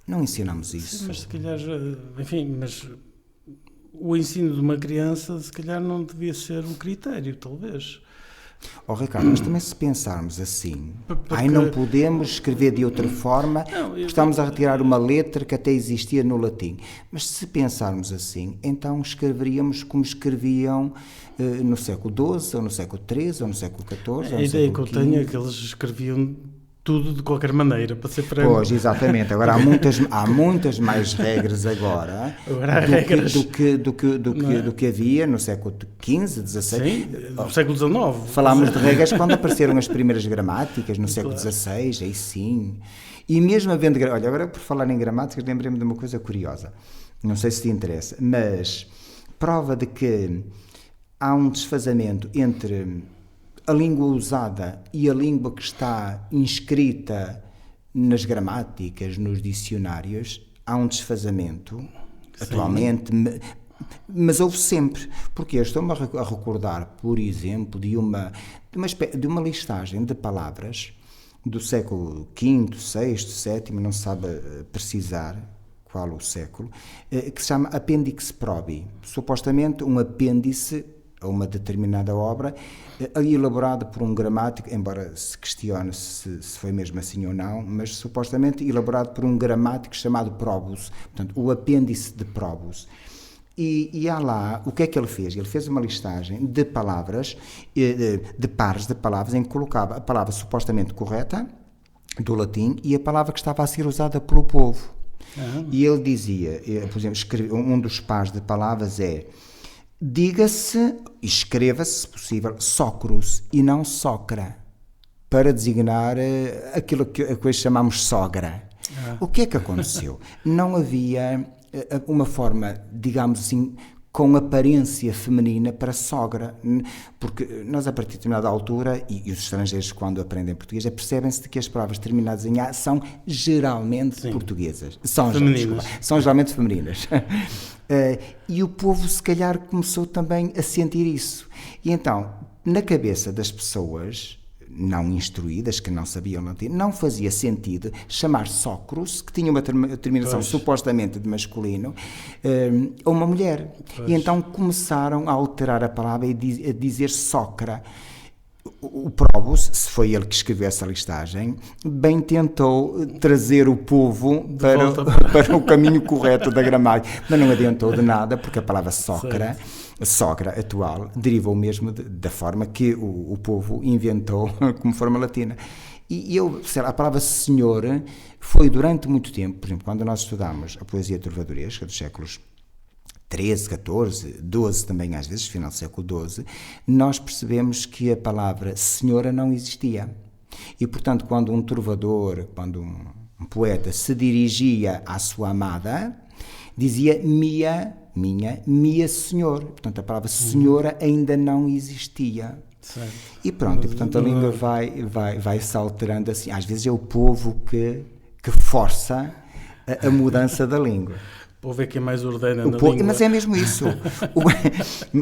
Não ensinamos isso. Sim, mas se calhar, enfim, mas o ensino de uma criança se calhar não devia ser um critério, talvez. Ricardo, mas também se pensarmos assim, não podemos escrever de outra forma, estamos a retirar uma letra que até existia no latim. Mas se pensarmos assim, então escreveríamos como escreviam no século XII, ou no século XIII, ou no século XIV. A ideia que eu tenho é que eles escreviam tudo de qualquer maneira, para ser franco. Pois, exatamente. Agora há muitas mais regras agora do que havia no século XV, XVI. Sim, no século XIX. Falámos de regras quando apareceram as primeiras gramáticas, no século XVI, aí sim. E mesmo havendo... Olha, agora por falar em gramáticas, lembrei-me de uma coisa curiosa. Não sei se te interessa, mas prova de que há um desfazamento entre a língua usada e a língua que está inscrita nas gramáticas, nos dicionários, há um desfazamento, atualmente, mas houve sempre. Porque eu estou-me a recordar, por exemplo, de uma listagem de palavras do século V, VI, VII, não se sabe precisar qual o século, que se chama Appendix Probi. Supostamente um apêndice a uma determinada obra, elaborada por um gramático, embora se questione se foi mesmo assim ou não, mas supostamente elaborado por um gramático chamado Probus, portanto, o apêndice de Probus. E há lá, o que é que ele fez? Ele fez uma listagem de palavras, de pares de palavras, em que colocava a palavra supostamente correta, do latim, e a palavra que estava a ser usada pelo povo. E ele dizia, por exemplo, um dos pares de palavras é: diga-se, escreva-se, se possível, socrus e não socra, para designar aquilo que hoje chamamos sogra. O que é que aconteceu? Não havia uma forma, digamos assim, com aparência feminina para sogra, porque nós a partir de determinada altura, e os estrangeiros quando aprendem português, percebem-se de que as palavras terminadas em A são geralmente portuguesas. São geralmente femininas. E o povo se calhar começou também a sentir isso. E então, na cabeça das pessoas não instruídas, que não sabiam latim, não fazia sentido chamar socrus, que tinha uma terminação supostamente de masculino, a uma mulher. E então começaram a alterar a palavra e a dizer socra. O Probus, se foi ele que escreveu essa listagem, bem tentou trazer o povo para o caminho correto da gramática, mas não adiantou de nada, porque a palavra sogra atual derivou mesmo da forma que o povo inventou como forma latina. E a palavra senhor foi durante muito tempo, por exemplo, quando nós estudamos a poesia trovadoresca dos séculos 13, 14, 12 também às vezes, final do século XII, nós percebemos que a palavra senhora não existia. E, portanto, quando um trovador, quando um poeta se dirigia à sua amada, dizia minha senhor. Portanto, a palavra senhora ainda não existia. Certo. E pronto, e, portanto, a língua vai se alterando assim. Às vezes é o povo que força a mudança da língua. O povo é que é mais ordena na língua. Mas é mesmo isso.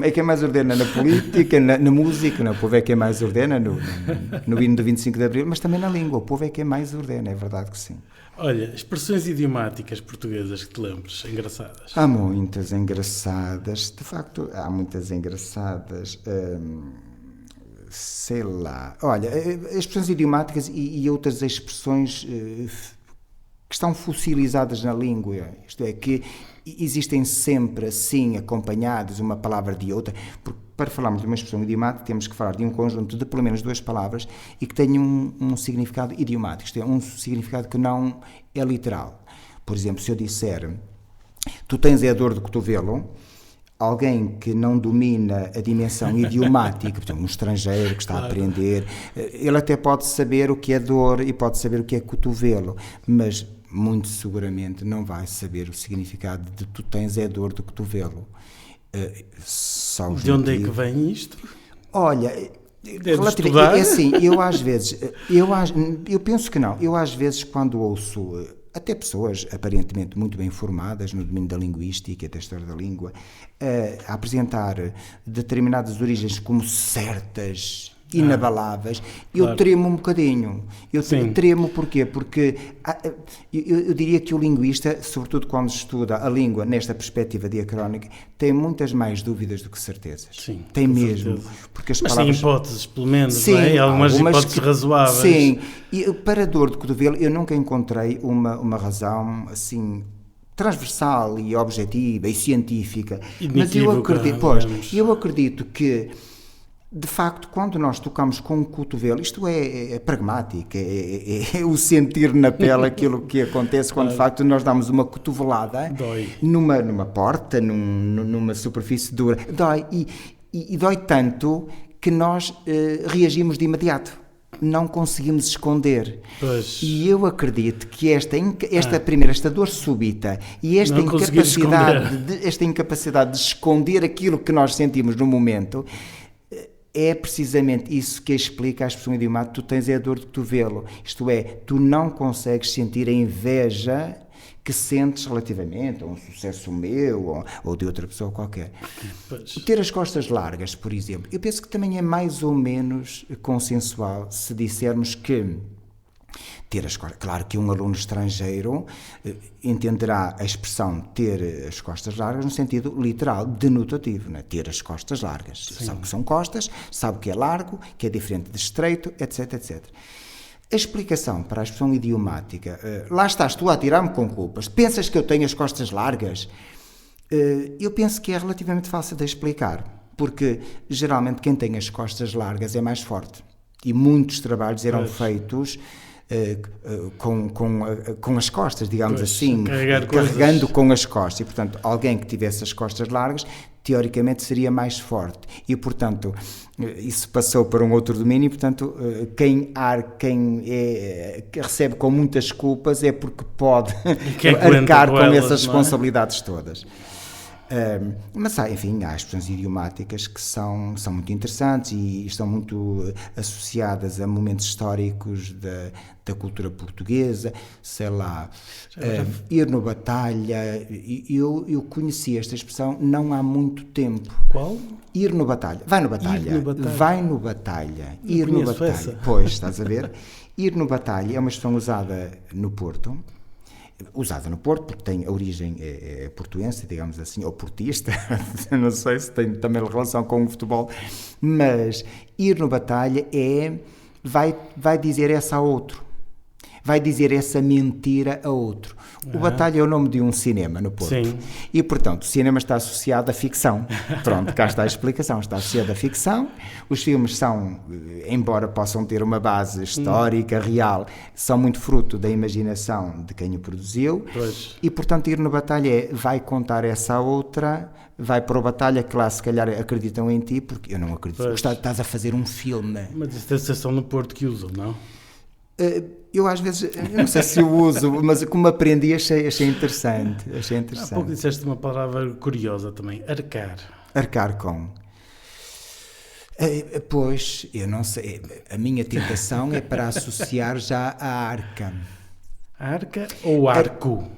É que é mais ordena na política, na música. Não, o povo é que é mais ordena no hino do 25 de Abril, mas também na língua. O povo é que é mais ordena, é verdade que sim. Olha, expressões idiomáticas portuguesas que te lembres, engraçadas. Há muitas engraçadas. De facto, há muitas engraçadas. Sei lá. Olha, expressões idiomáticas e outras expressões que estão fossilizadas na língua, isto é, que existem sempre assim acompanhadas uma palavra de outra, porque para falarmos de uma expressão idiomática temos que falar de um conjunto de pelo menos duas palavras e que tenham um significado idiomático, isto é, um significado que não é literal. Por exemplo, se eu disser, tu tens a dor do cotovelo, alguém que não domina a dimensão idiomática, portanto, um estrangeiro que está a aprender, ele até pode saber o que é dor e pode saber o que é cotovelo, mas muito seguramente não vai saber o significado de tu tens a dor do cotovelo. De onde é que vem isto? Olha, é assim, eu penso que não. Eu às vezes quando ouço até pessoas aparentemente muito bem formadas no domínio da linguística e da história da língua a apresentar determinadas origens como certas, inabaláveis, eu tremo um bocadinho. Eu tremo porquê? Porque eu diria que o linguista, sobretudo quando estuda a língua nesta perspectiva diacrónica, tem muitas mais dúvidas do que certezas. Sim, tem mesmo. Porque as mas palavras... tem hipóteses, pelo menos, sim, não é? Algumas hipóteses razoáveis. Sim, e para a dor de cotovelo eu nunca encontrei uma razão assim transversal e objetiva e científica. Mas eu acredito que de facto, quando nós tocamos com o cotovelo, isto é pragmático, é o sentir na pele aquilo que acontece quando de facto nós damos uma cotovelada numa porta, numa superfície dura. Dói, e dói tanto que nós reagimos de imediato. Não conseguimos esconder. Pois. E eu acredito que esta dor súbita e esta incapacidade de esconder aquilo que nós sentimos no momento é precisamente isso que explica a expressão idiomática, tu tens a dor de cotovelo. Isto é, tu não consegues sentir a inveja que sentes relativamente a um sucesso meu ou de outra pessoa qualquer. Pois. Ter as costas largas, por exemplo, eu penso que também é mais ou menos consensual se dissermos que ter as costas, claro que um aluno estrangeiro entenderá a expressão ter as costas largas no sentido literal, denotativo, né? Ter as costas largas. Sim. Sabe o que são costas, sabe o que é largo, que é diferente de estreito, etc, etc. A explicação para a expressão idiomática, lá estás tu a atirar-me com culpas, pensas que eu tenho as costas largas? Eu penso que é relativamente fácil de explicar, porque geralmente quem tem as costas largas é mais forte. E muitos trabalhos eram feitos com as costas, digamos assim, carregando com as costas. E, portanto, alguém que tivesse as costas largas, teoricamente seria mais forte. E, portanto, isso passou para um outro domínio. E, portanto, quem recebe com muitas culpas é porque pode arcar com essas responsabilidades todas. Mas enfim, há expressões idiomáticas que são muito interessantes e estão muito associadas a momentos históricos da cultura portuguesa, sei lá, ir no batalha. Eu conheci esta expressão não há muito tempo. Qual? Ir no batalha. Vai no batalha. Vai no batalha. Ir no batalha. Essa. Pois, estás a ver? Ir no batalha é uma expressão usada no Porto. usada no Porto, porque tem a origem portuense, digamos assim, ou portista, não sei se tem também relação com o futebol, mas ir no batalha vai dizer essa a outro, vai dizer essa mentira a outro. O Batalha é o nome de um cinema no Porto. Sim. E, portanto, o cinema está associado à ficção. Pronto, cá está a explicação. Está associado à ficção. Os filmes são, embora possam ter uma base histórica, real, são muito fruto da imaginação de quem o produziu. Pois. E, portanto, ir no Batalha vai contar essa a outra, vai para o Batalha, que lá se calhar acreditam em ti, porque eu não acredito. Estás a fazer um filme. Mas isso é a sensação no Porto que usam, não? Eu às vezes, eu não sei se eu uso, mas como aprendi achei interessante. Há pouco disseste uma palavra curiosa também, arcar. Arcar com. Pois, eu não sei, a minha tentação é para associar já a arca. Arca ou arco?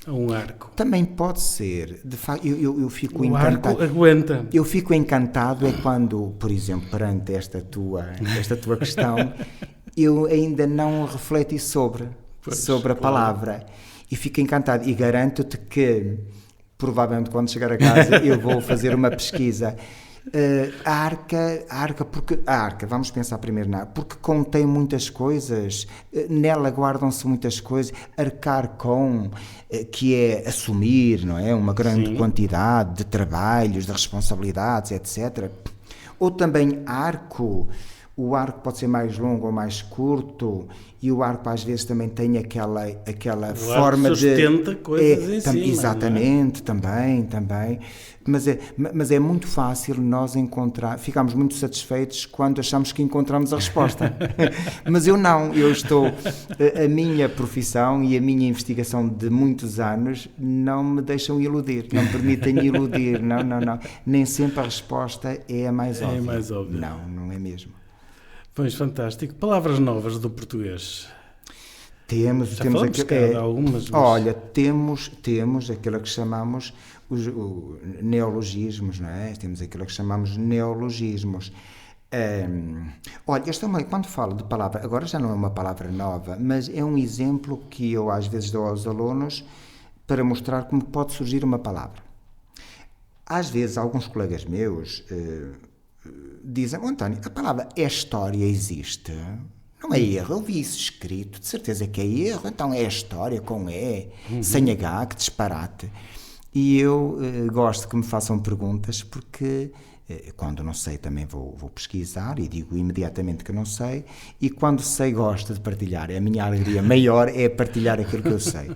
Um arco. Também pode ser. De facto, eu fico encantado. Arco aguenta. Eu fico encantado é quando, por exemplo, perante esta tua questão, eu ainda não refleti sobre a palavra. E fico encantado. E garanto-te que, provavelmente, quando chegar a casa, eu vou fazer uma pesquisa. A arca, vamos pensar primeiro na arca, porque contém muitas coisas, nela guardam-se muitas coisas. Arcar com, que é assumir, não é? Uma grande quantidade de trabalhos, de responsabilidades, etc. Ou também arco. O arco pode ser mais longo ou mais curto, e o arco às vezes também tem aquela forma de... sustenta coisas em cima. Exatamente, também. Mas é muito fácil nós ficamos muito satisfeitos quando achamos que encontramos a resposta. Mas eu não, a minha profissão e a minha investigação de muitos anos não me deixam iludir, não me permitem iludir, não. Nem sempre a resposta é a mais óbvia. É a mais óbvia. Não é mesmo. Pois, fantástico. Palavras novas do português. Temos algumas. Mas... Olha, temos aquilo que chamamos os neologismos, não é? Temos aquilo que chamamos neologismos. Olha, quando falo de palavra, agora já não é uma palavra nova, mas é um exemplo que eu às vezes dou aos alunos para mostrar como pode surgir uma palavra. Às vezes, alguns colegas meus dizem: António, a palavra história existe? Não é erro, eu vi isso escrito, de certeza que é erro, então é história com sem H, que disparate. E eu gosto que me façam perguntas, porque quando não sei também vou pesquisar e digo imediatamente que não sei, e quando sei gosto de partilhar. A minha alegria maior é partilhar aquilo que eu sei.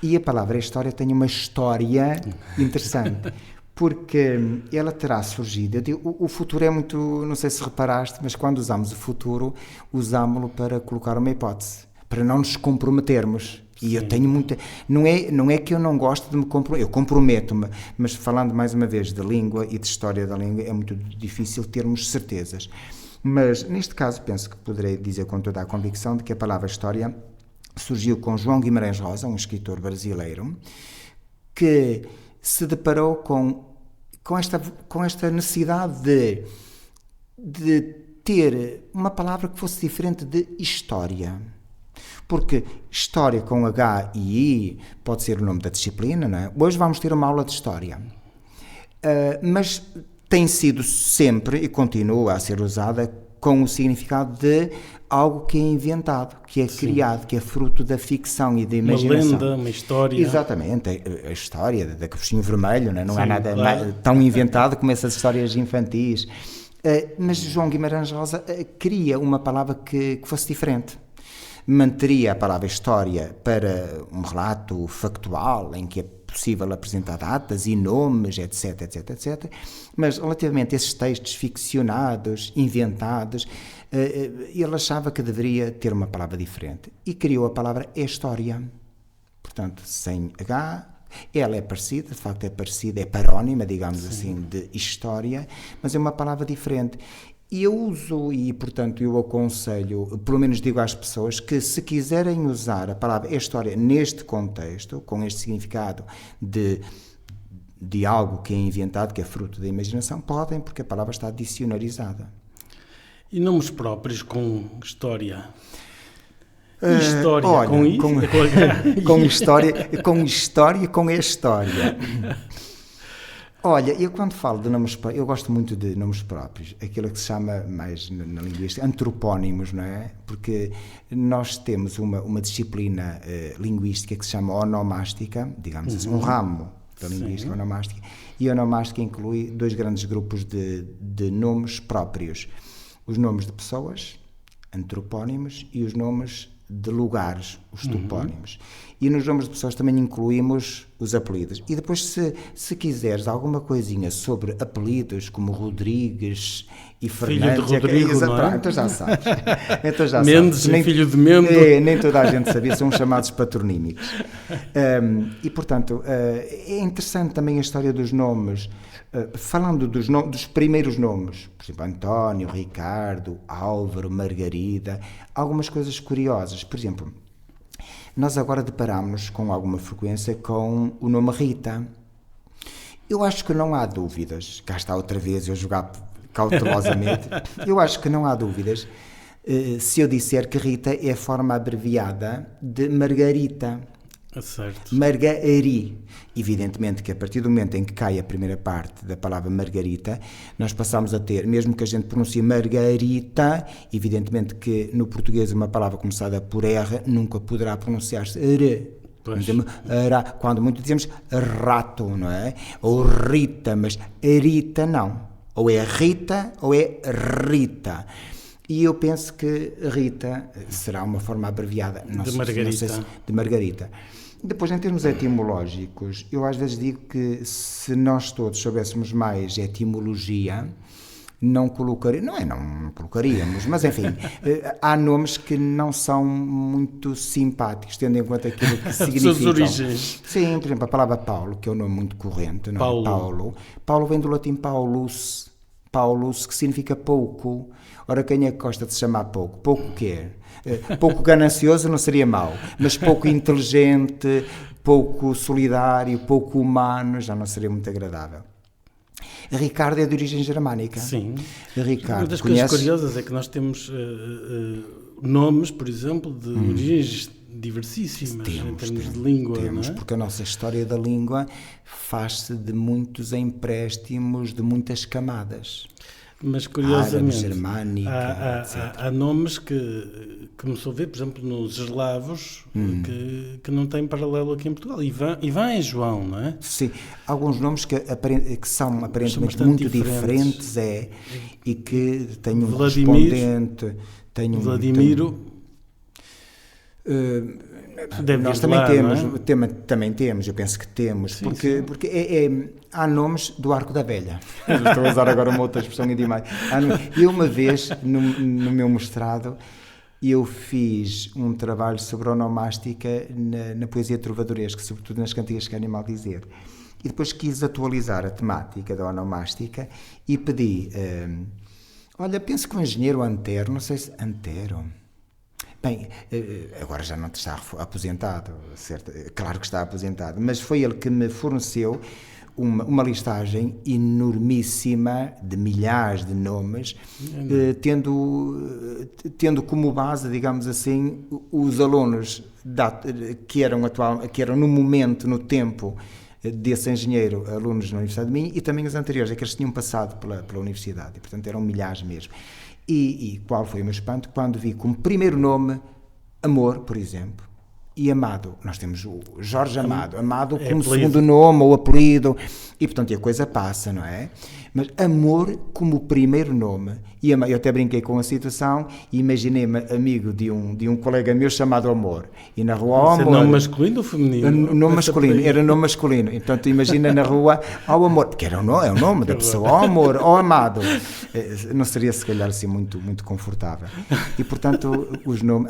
E a palavra história tem uma história interessante, porque ela terá surgido. O futuro é muito, não sei se reparaste, mas quando usamos o futuro, usámo-lo para colocar uma hipótese, para não nos comprometermos. E eu tenho muita... Não é que eu não gosto de me comprometer, eu comprometo-me, mas falando mais uma vez de língua e de história da língua, é muito difícil termos certezas. Mas, neste caso, penso que poderei dizer com toda a convicção de que a palavra história surgiu com João Guimarães Rosa, um escritor brasileiro, que se deparou com esta necessidade de ter uma palavra que fosse diferente de história. Porque história com H e I pode ser o nome da disciplina, não é? Hoje vamos ter uma aula de história. Mas tem sido sempre e continua a ser usada com o significado de algo que é inventado, que é criado, que é fruto da ficção e da imaginação. Uma lenda, uma história. Exatamente, a história da Capuchinho Vermelho, não há nada tão inventado como essas histórias infantis. Mas João Guimarães Rosa cria uma palavra que fosse diferente. Manteria a palavra história para um relato factual, em que é possível apresentar datas e nomes, etc. Mas relativamente a esses textos ficcionados, inventados, ele achava que deveria ter uma palavra diferente. E criou a palavra história. Portanto, sem H, ela é parecida, de facto é parecida, é parónima, digamos assim, de história, mas é uma palavra diferente. E eu uso, e portanto eu aconselho, pelo menos digo às pessoas, que se quiserem usar a palavra história neste contexto, com este significado de algo que é inventado, que é fruto da imaginação, podem, porque a palavra está dicionarizada. E nomes próprios com história? História, olha, com isso? com história. Olha, eu quando falo de nomes próprios, eu gosto muito de nomes próprios, aquilo que se chama mais na linguística, antropónimos, não é? Porque nós temos uma disciplina linguística que se chama onomástica, digamos assim, um ramo da linguística onomástica, e a onomástica inclui dois grandes grupos de nomes próprios. Os nomes de pessoas, antropónimos, e os nomes de lugares, os topónimos. E nos nomes de pessoas também incluímos os apelidos. E depois, se quiseres alguma coisinha sobre apelidos, como Rodrigues e Fernandes... Filho de Rodrigo, não é? Então já sabes. Mendes, filho de Mendo. Nem toda a gente sabia, são chamados patronímicos. E, portanto, é interessante também a história dos nomes. Falando dos primeiros nomes, por exemplo, António, Ricardo, Álvaro, Margarida, algumas coisas curiosas. Por exemplo, nós agora deparamos com alguma frequência com o nome Rita. Eu acho que não há dúvidas, cá está outra vez eu jogar cautelosamente, eu acho que não há dúvidas se eu disser que Rita é a forma abreviada de Margarita. Certo. Margari. Evidentemente que a partir do momento em que cai a primeira parte da palavra Margarita, nós passamos a ter, mesmo que a gente pronuncie Margarita, evidentemente que no português uma palavra começada por R nunca poderá pronunciar-se R. Quando muito dizemos rato, não é? Ou Rita, mas Rita não. Ou é Rita ou é Rita. E eu penso que Rita será uma forma abreviada de Margarita. Depois, em termos etimológicos, eu às vezes digo que se nós todos soubéssemos mais etimologia, não colocaríamos, mas enfim, há nomes que não são muito simpáticos, tendo em conta aquilo que significam. As suas origens. Sim, por exemplo, a palavra Paulo, que é um nome muito corrente, não é? Paulo vem do latim Paulus, que significa pouco. Ora, quem é que gosta de se chamar pouco? Pouco o quê? Pouco ganancioso não seria mau, mas pouco inteligente, pouco solidário, pouco humano, já não seria muito agradável. Ricardo é de origem germânica. Sim. Ricardo, uma das coisas curiosas é que nós temos nomes, por exemplo, de origens diversíssimas em termos de língua. Temos, não é? Porque a nossa história da língua faz-se de muitos empréstimos, de muitas camadas. Mas curiosamente, germânica, há nomes que começou a ver, por exemplo, nos eslavos, que não têm paralelo aqui em Portugal. Ivan é João, não é? Sim, alguns nomes que são aparentemente muito diferentes e que têm um correspondente. Vladimiro. Nós também temos, eu penso que temos, sim, porque há nomes do Arco da Velha. Estou a usar agora uma outra expressão idiomática. Eu uma vez, no meu mestrado, eu fiz um trabalho sobre onomástica na poesia trovadoresca, sobretudo nas cantigas que querem mal dizer. E depois quis atualizar a temática da onomástica e pedi, penso que o engenheiro Antero, não sei se Antero... Bem, agora já não está aposentado, certo? Claro que está aposentado, mas foi ele que me forneceu uma listagem enormíssima de milhares de nomes, tendo como base, digamos assim, os alunos que eram no momento, no tempo desse engenheiro, alunos na Universidade de Minho, e também os anteriores, aqueles que tinham passado pela universidade, e portanto eram milhares mesmo. E qual foi o meu espanto? Quando vi como primeiro nome Amor, por exemplo, e Amado. Nós temos o Jorge Amado como segundo nome ou apelido, e portanto a coisa passa, não é? Mas Amor como primeiro nome, e eu até brinquei com a situação e imaginei-me amigo de um colega meu chamado Amor, e na rua Amor... nome masculino ou feminino? Era nome masculino, então tu imagina na rua ao Amor, porque é o nome da pessoa, ao Amor, ao Amado, não seria se calhar assim muito, muito confortável, e portanto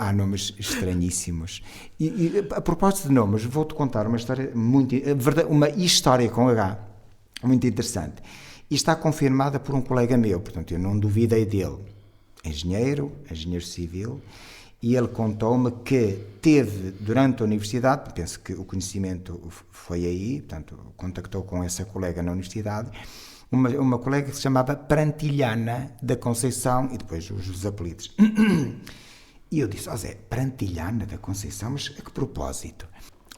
há nomes estranhíssimos. E a propósito de nomes, vou-te contar uma história uma história com H, muito interessante. E está confirmada por um colega meu, portanto eu não duvidei dele, engenheiro civil, e ele contou-me que teve durante a universidade, penso que o conhecimento foi aí, portanto contactou com essa colega na universidade, uma colega que se chamava Prantilhana da Conceição, e depois os apelidos. E eu disse, Zé, Prantilhana da Conceição, mas a que propósito?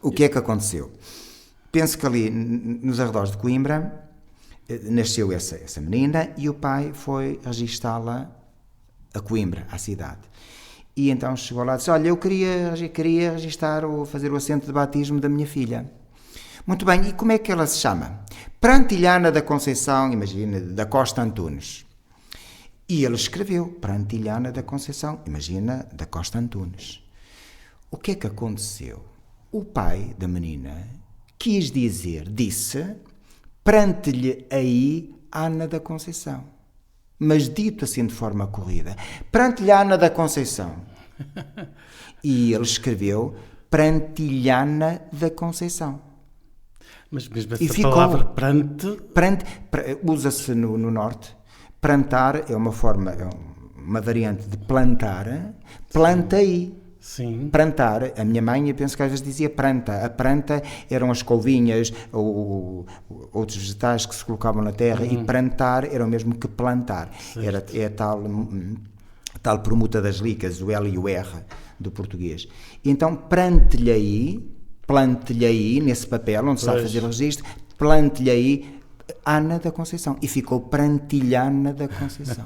O que é que aconteceu? Penso que ali, nos arredores de Coimbra, nasceu essa menina e o pai foi registá-la a Coimbra, à cidade. E então chegou lá e disse, olha, eu queria registar ou fazer o assento de batismo da minha filha. Muito bem, e como é que ela se chama? Prantilhana da Conceição, imagina, da Costa Antunes. E ele escreveu, Prantilhana da Conceição, imagina, da Costa Antunes. O que é que aconteceu? O pai da menina disse, prante-lhe aí Ana da Conceição. Mas dito assim de forma corrida, prante-lhe Ana da Conceição. E ele escreveu, Prantilhana da Conceição. Mas mesmo essa palavra prante usa-se no Norte. Prantar é uma forma, é uma variante de plantar. Planta aí. Sim. Prantar, a minha mãe, eu penso que às vezes dizia pranta. A pranta eram as couvinhas ou outros vegetais que se colocavam na terra e prantar era o mesmo que plantar. É a tal permuta das licas, o L e o R do português. Então, plante-lhe aí, nesse papel onde está a fazer o registro, plante-lhe aí Ana da Conceição. E ficou Prantilhana da Conceição.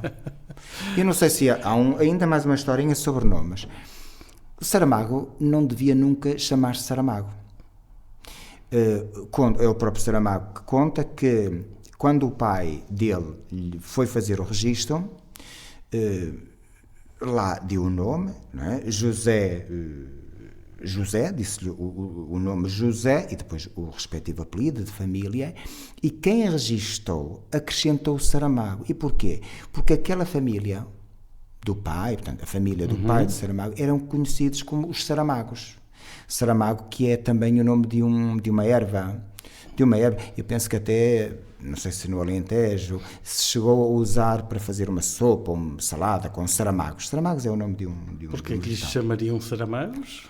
Eu não sei se há ainda mais uma historinha sobre nomes. Saramago não devia nunca chamar-se Saramago. É o próprio Saramago que conta que quando o pai dele foi fazer o registro, lá deu o nome, não é? José, disse-lhe o nome José e depois o respectivo apelido de família, e quem registou acrescentou Saramago. E porquê? Porque aquela família do pai, portanto, a família do pai de Saramago, eram conhecidos como os Saramagos. Saramago, que é também o nome de uma erva. Eu penso que até, não sei se no Alentejo, se chegou a usar para fazer uma sopa ou uma salada com Saramagos. Saramagos é o nome de um Porque aqui se chamariam Saramagos?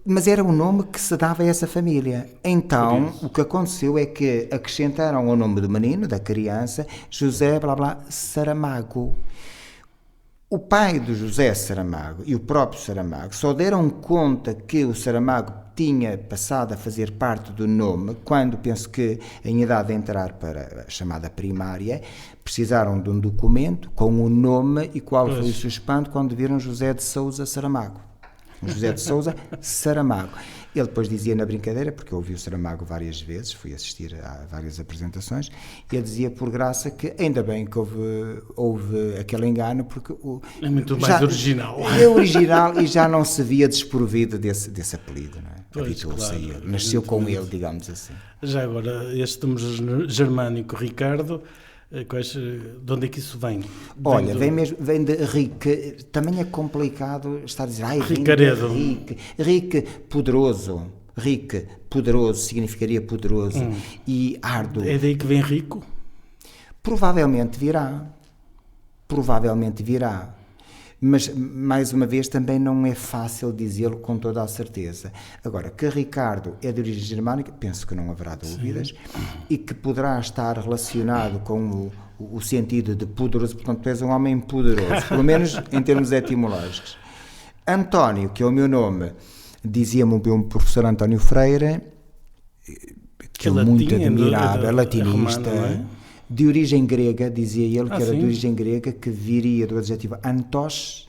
Mas era o nome que se dava a essa família. Então, o que aconteceu é que acrescentaram o nome do menino, da criança, José, blá blá, Saramago. O pai do José Saramago e o próprio Saramago só deram conta que o Saramago tinha passado a fazer parte do nome quando, penso que em idade de entrar para a chamada primária, precisaram de um documento com o nome e qual foi o seu espanto quando viram José de Sousa Saramago. José de Sousa Saramago. Ele depois dizia na brincadeira, porque eu ouvi o Saramago várias vezes, fui assistir a várias apresentações, e ele dizia por graça que ainda bem que houve aquele engano, porque é muito mais original. É original e já não se via desprovido desse apelido, não é? Habituou-se a ele, nasceu com ele, digamos assim. Já agora, este nome germânico, Ricardo, de onde é que isso vem? Olha, vem de Rick, também é complicado estar a dizer, Ricaredo. Rick, poderoso significaria poderoso, e árduo. É daí que vem rico? Provavelmente virá, mas mais uma vez também não é fácil dizê-lo com toda a certeza. Agora, que Ricardo é de origem germânica, penso que não haverá dúvidas. Sim. E que poderá estar relacionado com o sentido de poderoso, portanto tu és um homem poderoso, pelo menos em termos etimológicos. António, que é o meu nome, dizia-me o meu professor António Freire, que eu muito admirava, latinista, de origem grega, dizia ele, que era de origem grega, que viria do adjetivo antos,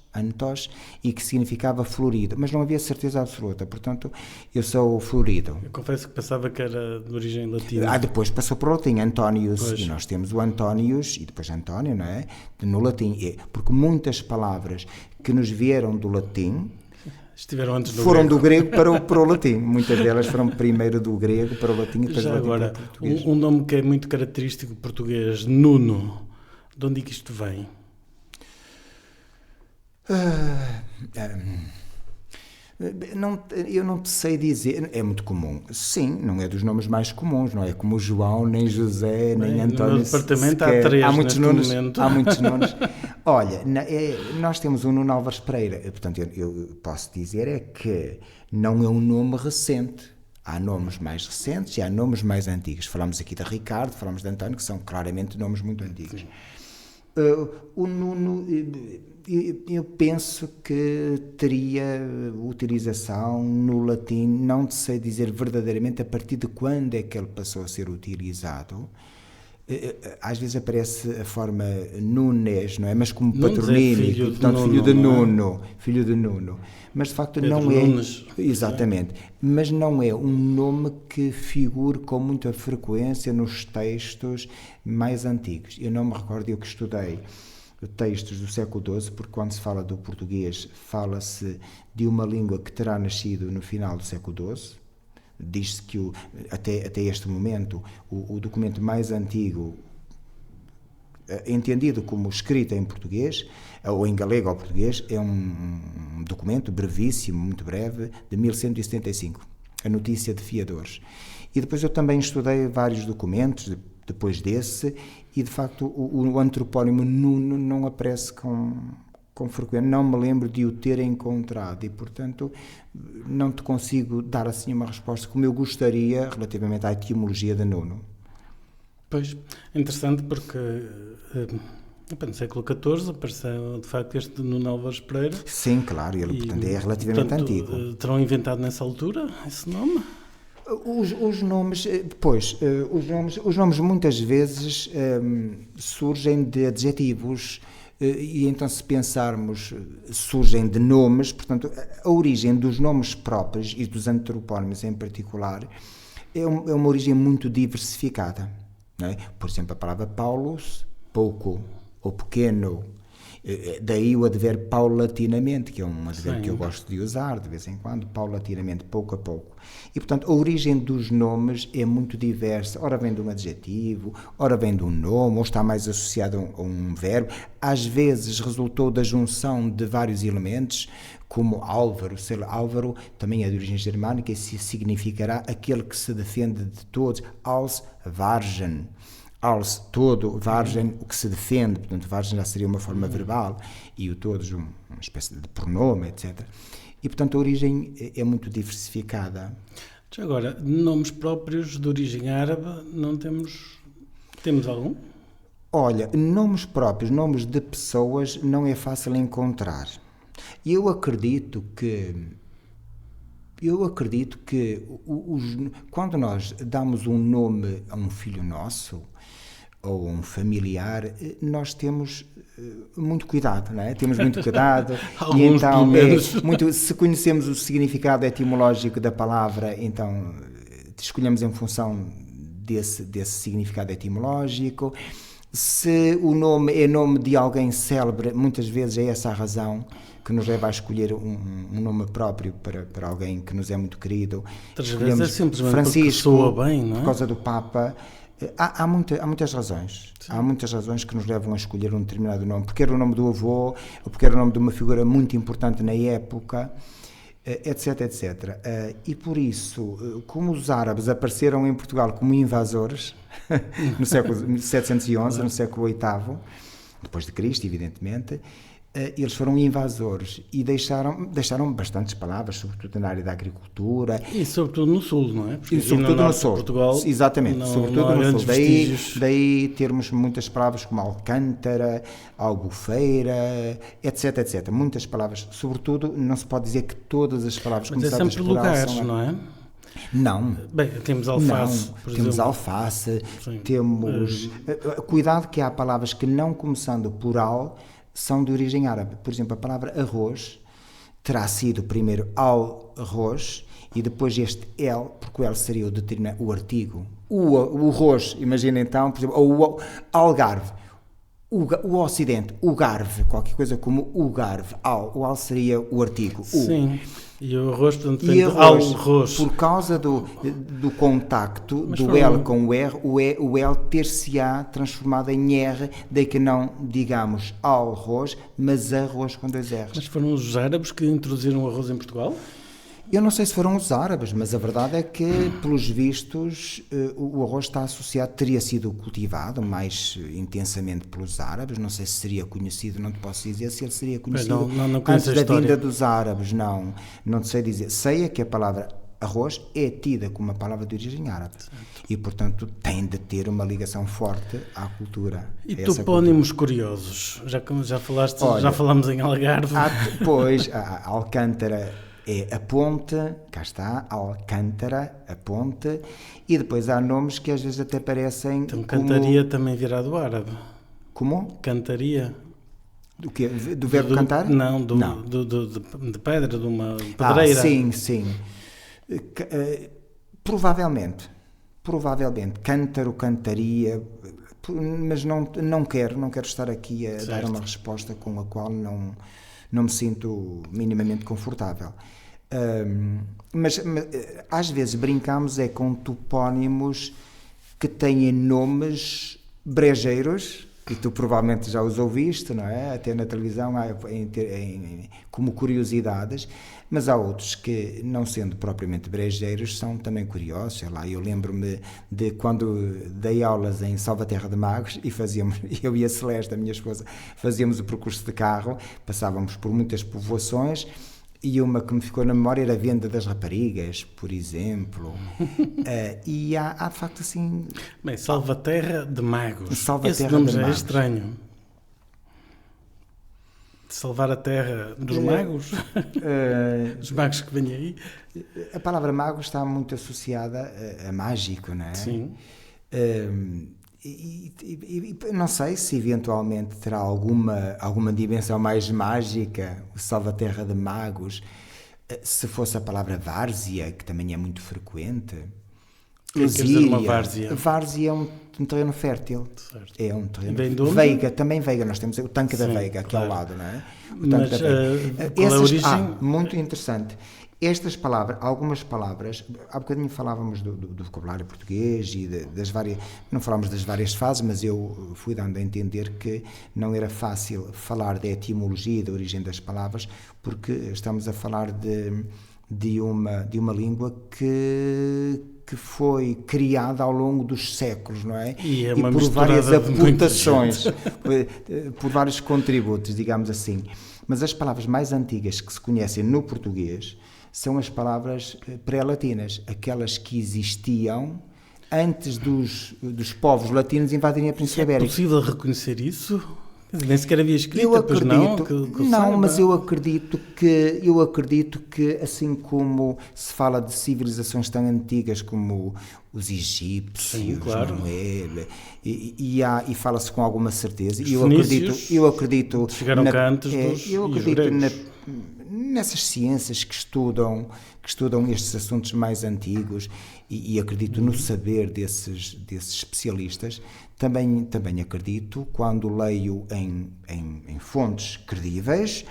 e que significava florido, mas não havia certeza absoluta, portanto, eu sou florido. Eu confesso que pensava que era de origem latina. Depois passou para o latim, Antonius, e nós temos o Antonius, e depois António, não é? No latim, porque muitas palavras que nos vieram do latim, estiveram antes do foram grego. Do grego para o latim. Muitas delas foram primeiro do grego para o latim e depois do latim agora, para o português. Um nome que é muito característico português, Nuno. De onde é que isto vem? Eu não te sei dizer. É muito comum. Sim, não é dos nomes mais comuns. Não é como João, nem José, nem António. No departamento há três há muitos neste momento. Há muitos nomes. Olha, nós temos o Nuno Álvares Pereira. Portanto, eu posso dizer que não é um nome recente. Há nomes mais recentes e há nomes mais antigos. Falamos aqui de Ricardo, falamos de António, que são claramente nomes muito antigos. O Nuno, eu penso que teria utilização no latim, não sei dizer verdadeiramente a partir de quando é que ele passou a ser utilizado. Às vezes aparece a forma Nunes, não é? Mas como patronímico, portanto, filho de Nuno. Mas de facto Pedro não é. Nunes, exatamente. Mas não é um nome que figure com muita frequência nos textos mais antigos. Eu não me recordo, eu que estudei textos do século XII, porque quando se fala do português, fala-se de uma língua que terá nascido no final do século XII. Diz-se que até este momento o documento mais antigo, entendido como escrito em português, ou em galego ou português, é um documento brevíssimo, muito breve, de 1175, a Notícia de Fiadores. E depois eu também estudei vários documentos depois desse, e de facto o antropónimo Nuno não aparece com frequência, não me lembro de o ter encontrado e, portanto, não te consigo dar assim uma resposta como eu gostaria relativamente à etimologia de Nuno. Pois, interessante porque no século XIV apareceu de facto este Nuno Álvares Pereira. Sim, claro, ele portanto, é relativamente antigo. Terão inventado nessa altura esse nome? Os nomes muitas vezes surgem de adjetivos. E então, se pensarmos, surgem de nomes, portanto, a origem dos nomes próprios e dos antropónimos em particular é uma origem muito diversificada. Não é? Por exemplo, a palavra Paulus, pouco ou pequeno, daí o advérbio paulatinamente, que é um advérbio que eu gosto de usar de vez em quando, paulatinamente, pouco a pouco. E, portanto, a origem dos nomes é muito diversa. Ora vem de um adjetivo, ora vem de um nome, ou está mais associado a um verbo. Às vezes resultou da junção de vários elementos, como Álvaro. Álvaro também é de origem germânica e significará aquele que se defende de todos. Als Vargen. Als todo, Vargen, o que se defende, portanto, Vargen já seria uma forma verbal, e o todos uma espécie de pronome, etc. E, portanto, a origem é muito diversificada. Agora, nomes próprios de origem árabe, não temos algum? Olha, nomes próprios, nomes de pessoas, não é fácil encontrar. E eu acredito que quando nós damos um nome a um filho nosso, ou um familiar, nós temos muito cuidado, não é? Temos muito cuidado. E então, se conhecemos o significado etimológico da palavra, então escolhemos em função desse significado etimológico. Se o nome é nome de alguém célebre, muitas vezes é essa a razão que nos leva a escolher um nome próprio para alguém que nos é muito querido. Escolhemos é simplesmente Francisco, soa bem, não é? Por causa do Papa. Há muitas razões. Sim. Há muitas razões que nos levam a escolher um determinado nome, porque era o nome do avô, ou porque era o nome de uma figura muito importante na época, etc, etc. E por isso, como os árabes apareceram em Portugal como invasores, no século 711, no século VIII, depois de Cristo, evidentemente, eles foram invasores e deixaram bastantes palavras, sobretudo na área da agricultura. E sobretudo no Sul, não é? Porque e sobretudo no Sul. Portugal, exatamente, sobretudo no Sul. Daí termos muitas palavras como Alcântara, Albufeira, etc, etc. Muitas palavras, sobretudo, não se pode dizer que todas as palavras começadas por lugares, não é? Não. Bem, temos alface, por temos exemplo. Alface, temos... Cuidado que há palavras que não começando por al são de origem árabe. Por exemplo, a palavra arroz terá sido primeiro al-arroz e depois este el, porque o el seria o artigo. O arroz, imagina então, por exemplo, ou o algarve. O ocidente, o garve, qualquer coisa como o garve, o al seria o artigo. Sim, e o arroz, portanto, vem do al-arroz. Por causa do contacto do L com o R, o L ter-se-á transformado em R, daí que não digamos al-arroz, mas arroz com dois R's. Mas foram os árabes que introduziram o arroz em Portugal? Eu não sei se foram os árabes, mas a verdade é que, pelos vistos, o arroz está associado, teria sido cultivado mais intensamente pelos árabes. Não sei se seria conhecido, não te posso dizer se ele seria conhecido não antes da vinda dos árabes, não sei dizer. Sei é que a palavra arroz é tida como uma palavra de origem árabe. Certo. E, portanto, tem de ter uma ligação forte à cultura. E topónimos curiosos? Já falaste, olha, já falamos em Algarve. Pois, a Alcântara é a ponte, cá está, Alcântara, a ponte, e depois há nomes que às vezes até parecem... Então, Cantaria também virá do árabe. Como? Cantaria. Do quê? Do verbo cantar? Não, de pedra, de uma pedreira. Sim. Provavelmente. Cântaro, cantaria, mas não quero estar aqui a dar uma resposta com a qual não me sinto minimamente confortável. Mas às vezes brincamos com topónimos que têm nomes brejeiros, e tu provavelmente já os ouviste, não é? Até na televisão, como curiosidades, mas há outros que, não sendo propriamente brejeiros, são também curiosos. Sei lá, eu lembro-me de quando dei aulas em Salvaterra de Magos e eu e a Celeste, a minha esposa, fazíamos o percurso de carro, passávamos por muitas povoações, e uma que me ficou na memória era a Venda das Raparigas, por exemplo. E há de facto assim... Bem, Salvaterra de Magos. Esse nome já é estranho. De salvar a terra dos magos? Os magos que vêm aí? A palavra mago está muito associada a mágico, não é? Sim. E não sei se eventualmente terá alguma dimensão mais mágica, o Salvaterra de Magos, se fosse a palavra várzea, que também é muito frequente. O que quer dizer uma várzea? Várzea é um terreno fértil. Certo. É um terreno fértil. Veiga, nós temos o tanque da Veiga, aqui ao lado, não é? Mas qual é a origem? Muito interessante. Estas palavras, algumas palavras, há bocadinho falávamos do vocabulário português e das várias, não falámos das várias fases, mas eu fui dando a entender que não era fácil falar da etimologia e da origem das palavras, porque estamos a falar de uma língua que foi criada ao longo dos séculos, não é? E por várias aportações, por vários contributos, digamos assim. Mas as palavras mais antigas que se conhecem no português são as palavras pré-latinas, aquelas que existiam antes dos povos latinos invadirem a Península Ibérica. É possível reconhecer isso? Nem sequer havia escrita, pois não? Não, mas eu acredito que assim como se fala de civilizações tão antigas como os egípcios, sim, claro. não é? E fala-se com alguma certeza. Eu acredito chegaram cá antes dos judeus. Nessas ciências que estudam estes assuntos mais antigos e acredito no saber desses especialistas. Também acredito, quando leio em fontes credíveis,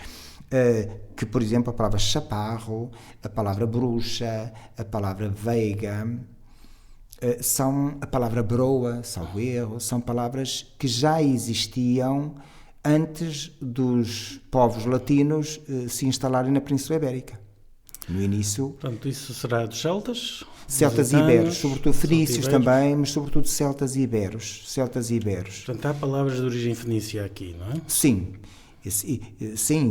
que, por exemplo, a palavra chaparro, a palavra bruxa, a palavra veiga, a palavra broa, salvo erro, são palavras que já existiam antes dos povos latinos se instalarem na Península Ibérica. No início... Portanto, isso será dos celtas? Celtas e iberos, sobretudo fenícios também, mas sobretudo celtas e iberos. Portanto, há palavras de origem fenícia aqui, não é? Sim,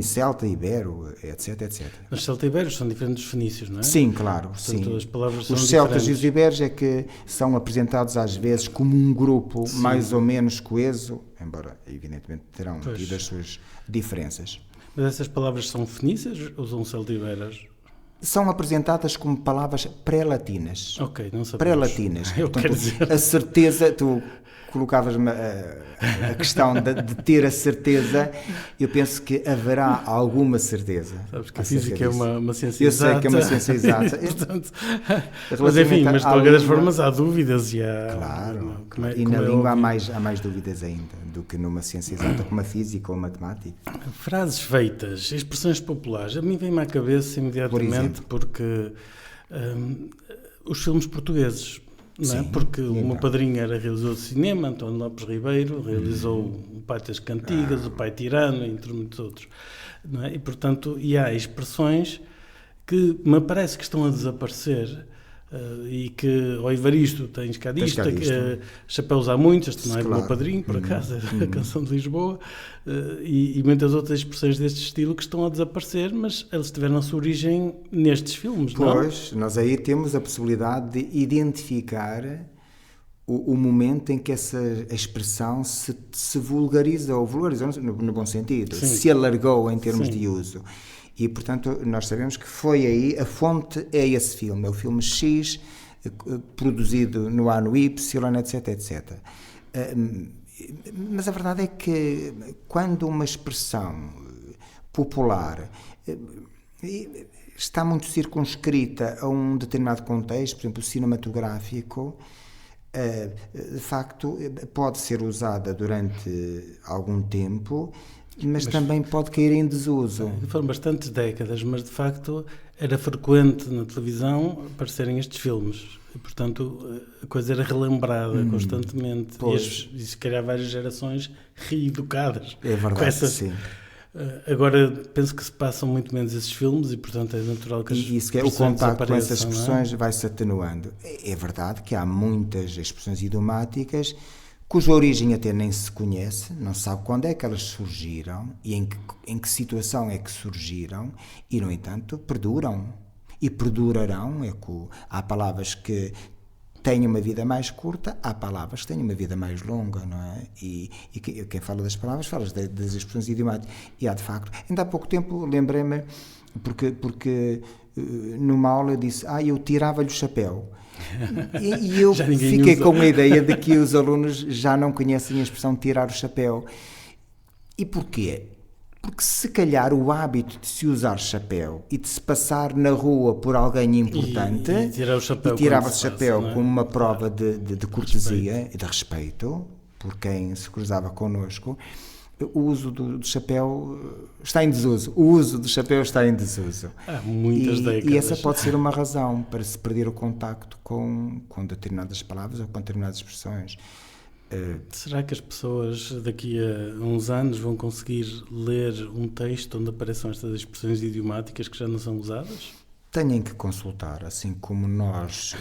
celta, ibero, etc. Os celta e iberos são diferentes dos fenícios, não é? Sim, claro. Portanto, as palavras são os celtas diferentes. E os iberos é que são apresentados às vezes como um grupo mais ou menos coeso, embora evidentemente terão tido as suas diferenças. Mas essas palavras são fenícias ou são celta-iberas? São apresentadas como palavras pré-latinas. Ok, não sabemos. Pré-latinas. Portanto, a certeza, tu colocavas-me a questão de ter a certeza, eu penso que haverá alguma certeza. Sabes que a física é uma ciência exata. Eu sei que é uma ciência exata. Portanto, mas enfim, de qualquer das formas há dúvidas e há... Claro, e na língua há mais dúvidas ainda do que numa ciência exata como a física ou a matemática. Frases feitas, expressões populares, a mim vem-me à cabeça imediatamente porque os filmes portugueses... Não é? Porque o meu padrinho era realizador de cinema, António Lopes Ribeiro, realizou o Pai das Cantigas, o Pai Tirano, entre muitos outros. Não é? E, portanto, há expressões que me parece que estão a desaparecer e que ao Evaristo tem escadista, Chapéus há muitos, este não é do meu padrinho, por acaso, é a canção de Lisboa, e muitas outras expressões deste estilo que estão a desaparecer, mas eles tiveram a sua origem nestes filmes, não? Pois, nós aí temos a possibilidade de identificar o momento em que essa expressão se vulgarizou no bom sentido, Sim. se alargou em termos Sim. de uso. E, portanto, nós sabemos que foi aí, a fonte é esse filme, é o filme X, produzido no ano Y, etc, etc. Mas a verdade é que quando uma expressão popular está muito circunscrita a um determinado contexto, por exemplo, cinematográfico, de facto pode ser usada durante algum tempo, mas também pode cair em desuso. Foram bastantes décadas, mas de facto era frequente na televisão aparecerem estes filmes. E, portanto, a coisa era relembrada constantemente. E se calhar várias gerações reeducadas. É verdade, com essas... sim. Agora penso que se passam muito menos esses filmes e, portanto, é natural que as o contacto com essas não é? expressões vai-se atenuando. É verdade que há muitas expressões idiomáticas cuja origem até nem se conhece, não se sabe quando é que elas surgiram e em que situação é que surgiram e, no entanto, perduram. E perdurarão. Há palavras que têm uma vida mais curta, há palavras que têm uma vida mais longa, não é? E quem fala das palavras, fala das expressões idiomáticas. E há, de facto, ainda há pouco tempo lembrei-me, porque numa aula eu disse, eu tirava-lhe o chapéu. E eu fiquei com a ideia de que os alunos já não conhecem a expressão tirar o chapéu. E porquê? Porque se calhar o hábito de se usar chapéu e de se passar na rua por alguém importante e tirava-se o chapéu como uma prova de cortesia e de respeito por quem se cruzava connosco, o uso do chapéu está em desuso. O uso do chapéu está em desuso. Há muitas décadas. E essa pode ser uma razão para se perder o contacto com determinadas palavras ou com determinadas expressões. Será que as pessoas daqui a uns anos vão conseguir ler um texto onde apareçam estas expressões idiomáticas que já não são usadas? Têm que consultar, assim como nós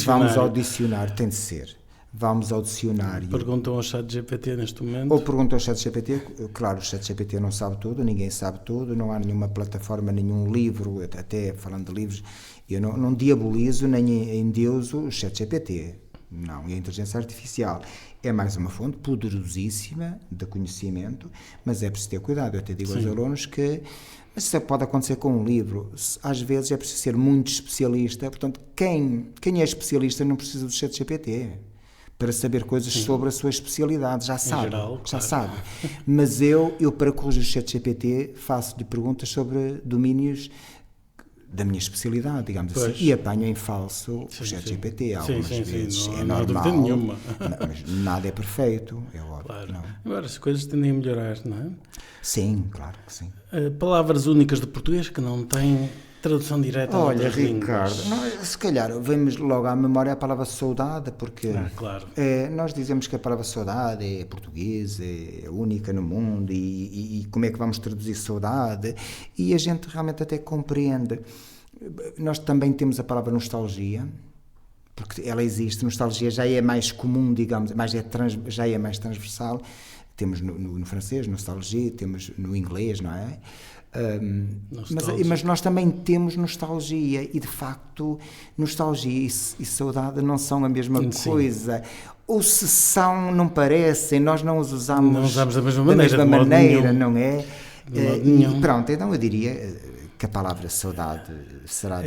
vamos ao dicionário, tem de ser. Vamos ao dicionário. Perguntam ao ChatGPT neste momento? Ou perguntam ao ChatGPT, claro, o ChatGPT não sabe tudo, ninguém sabe tudo, não há nenhuma plataforma, nenhum livro, até falando de livros, eu não diabolizo nem endeuso o ChatGPT. Não, e a inteligência artificial é mais uma fonte poderosíssima de conhecimento, mas é preciso ter cuidado. Eu até digo aos alunos que mas isso pode acontecer com um livro. Às vezes é preciso ser muito especialista. Portanto, quem é especialista não precisa do ChatGPT para saber coisas sobre a sua especialidade. Já sabe. Geral, já claro. sabe. Mas eu para corrigir o ChatGPT, faço-lhe perguntas sobre domínios da minha especialidade, digamos assim, e apanho em falso o ChatGPT algumas vezes. Não, é não há normal, dúvida nenhuma. Mas nada é perfeito, é óbvio. Claro. Não. Agora, as coisas tendem a melhorar, não é? Sim, claro que sim. Palavras únicas de português que não têm tradução direta. Olha, Ricardo, se calhar vemos logo à memória a palavra saudade, porque claro. Nós dizemos que a palavra saudade é portuguesa, é única no mundo, e como é que vamos traduzir saudade? E a gente realmente até compreende. Nós também temos a palavra nostalgia, porque ela existe, nostalgia já é mais comum, digamos, já é mais transversal. Temos no francês nostalgia, temos no inglês, não é? Mas nós também temos nostalgia, e de facto nostalgia e saudade não são a mesma coisa, ou se são, não parecem, nós não os usamos da mesma maneira, não é? E pronto, então eu diria que a palavra saudade será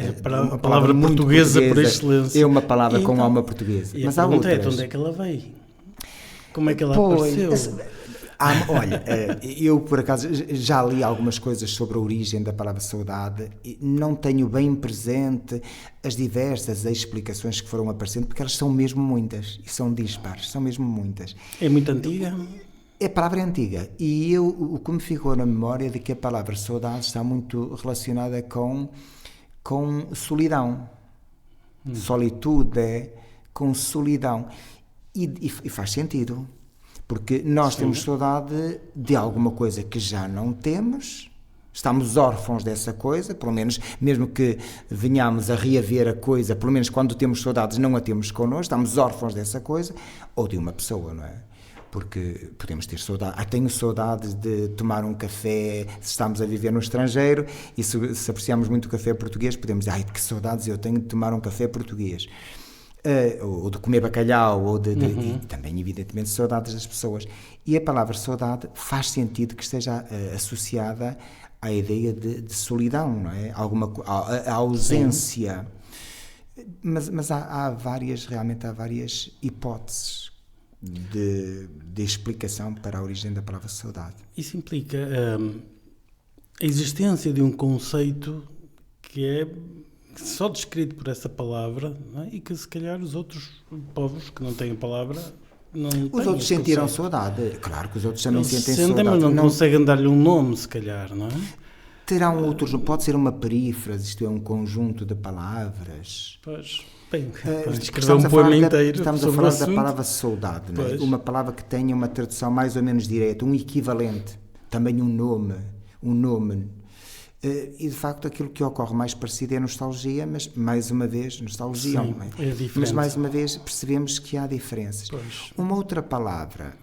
uma palavra portuguesa por excelência. É uma palavra com alma portuguesa. Mas há outras. De onde é que ela veio? Como é que ela apareceu? Olha, eu por acaso já li algumas coisas sobre a origem da palavra saudade e não tenho bem presente as diversas explicações que foram aparecendo, porque elas são mesmo muitas e são dispares, são mesmo muitas. É muito antiga? A palavra é antiga, e o que me ficou na memória é de que a palavra saudade está muito relacionada com solidão. Solitude com solidão. E faz sentido. Porque nós temos saudade de alguma coisa que já não temos, Estamos órfãos dessa coisa, pelo menos, mesmo que venhamos a reaver a coisa, pelo menos quando temos saudades não a temos connosco, estamos órfãos dessa coisa, ou de uma pessoa, não é? Porque podemos ter saudades. Tenho saudades de tomar um café se estamos a viver no estrangeiro, e se apreciamos muito o café português, podemos dizer, que saudades eu tenho de tomar um café português. Ou de comer bacalhau, ou e também, evidentemente, saudades das pessoas. E a palavra saudade faz sentido que esteja associada à ideia de solidão, não é? A ausência. Mas realmente há várias hipóteses de explicação para a origem da palavra saudade. Isso implica a existência de um conceito que é só descrito por essa palavra, não é? E que se calhar os outros povos que não têm a palavra não têm. Os outros sentiram saudade. Claro que os outros também sentem saudade. Mas não conseguem dar-lhe um nome, se calhar, não é? Terão outros, pode ser uma perífrase, isto é, um conjunto de palavras. Pois, bem, escrever um poema inteiro. Estamos a falar da palavra saudade, não é? Uma palavra que tenha uma tradução mais ou menos direta, um equivalente, também um nome. E de facto aquilo que ocorre mais parecido é nostalgia, mas mais uma vez, nostalgia, sim, não é? É diferente. Mas mais uma vez percebemos que há diferenças. Pois. Uma outra palavra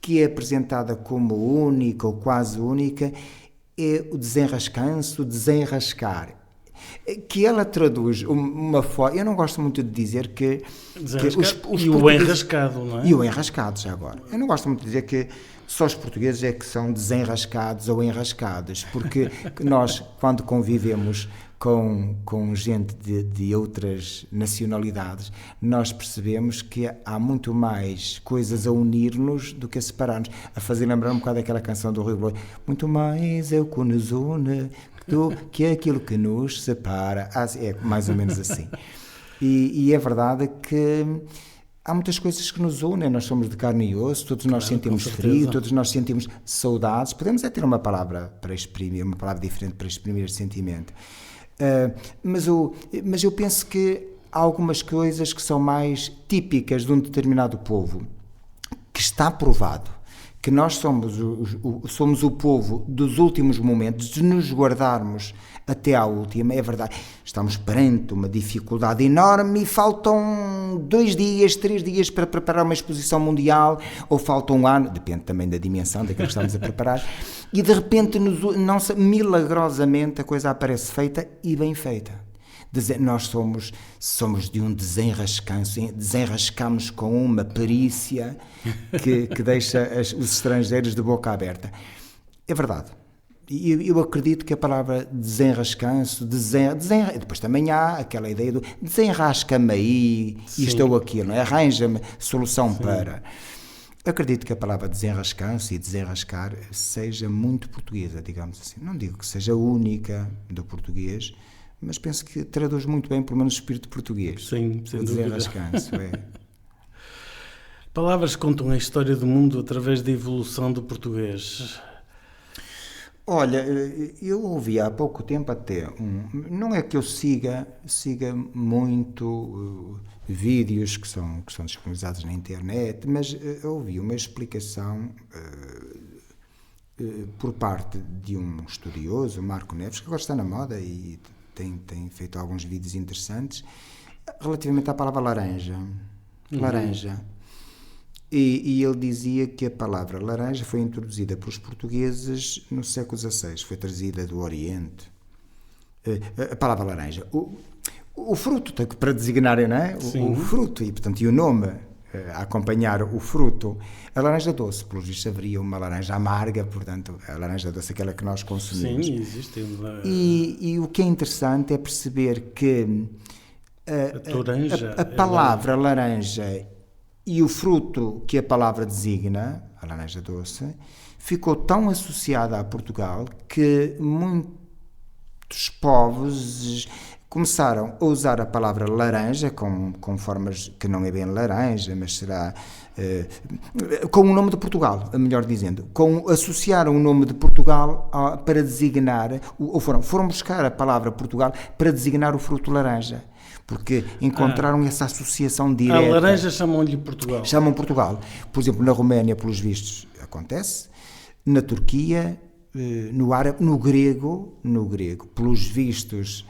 que é apresentada como única ou quase única é o desenrascanço, desenrascar, que ela traduz uma forma. Eu não gosto muito de dizer que os e o enrascado, não é? E o enrascado, já agora. Eu não gosto muito de dizer que só os portugueses é que são desenrascados ou enrascados, porque nós, quando convivemos com gente de outras nacionalidades, nós percebemos que há muito mais coisas a unir-nos do que a separar-nos. A fazer lembrar um bocado daquela canção do Rui Veloso, muito mais é o que nos une do que é aquilo que nos separa. É mais ou menos assim. E é verdade que há muitas coisas que nos unem, nós somos de carne e osso, todos nós sentimos frio, todos nós sentimos saudades, podemos ter uma palavra para exprimir, uma palavra diferente para exprimir este sentimento. Mas eu penso que há algumas coisas que são mais típicas de um determinado povo, que está provado que nós somos o povo dos últimos momentos, de nos guardarmos até à última. É verdade, estamos perante uma dificuldade enorme e faltam 2 dias, 3 dias para preparar uma exposição mundial, ou falta um ano, depende também da dimensão daquilo que estamos a preparar, e de repente, milagrosamente, a coisa aparece feita e bem feita. Nós somos de um desenrascanço, desenrascamos com uma perícia que deixa os estrangeiros de boca aberta. É verdade. Eu acredito que a palavra desenrascanço, depois também há aquela ideia do desenrasca-me aí, isto ou aquilo, não é? Arranja-me solução para. Acredito que a palavra desenrascanço e desenrascar seja muito portuguesa, digamos assim. Não digo que seja única do português, mas penso que traduz muito bem, pelo menos, o espírito português. Sim, sem dúvida. Desenrascanço, é. Palavras contam a história do mundo através da evolução do português. Olha, eu ouvi há pouco tempo até, não é que eu siga muito vídeos que são disponibilizados na internet, mas eu ouvi uma explicação por parte de um estudioso, Marco Neves, que agora está na moda e tem feito alguns vídeos interessantes, relativamente à palavra laranja. Laranja. E ele dizia que a palavra laranja foi introduzida pelos portugueses no século XVI, foi trazida do Oriente. A palavra laranja. O fruto, para designar, não é? O fruto, e portanto, e o nome a acompanhar o fruto. A laranja doce, pelos vistos, haveria uma laranja amarga, portanto, a laranja doce, aquela que nós consumimos. Sim, existe. E o que é interessante é perceber que a palavra laranja e o fruto que a palavra designa, a laranja doce, ficou tão associada a Portugal que muitos povos começaram a usar a palavra laranja com formas que não é bem laranja, mas será com o nome de Portugal, melhor dizendo, associaram o nome de Portugal para designar, ou foram buscar a palavra Portugal para designar o fruto laranja, porque encontraram essa associação direta. A laranja chamam-lhe Portugal. Chamam Portugal. Por exemplo, na Roménia, pelos vistos, acontece. Na Turquia, no árabe, no grego, pelos vistos,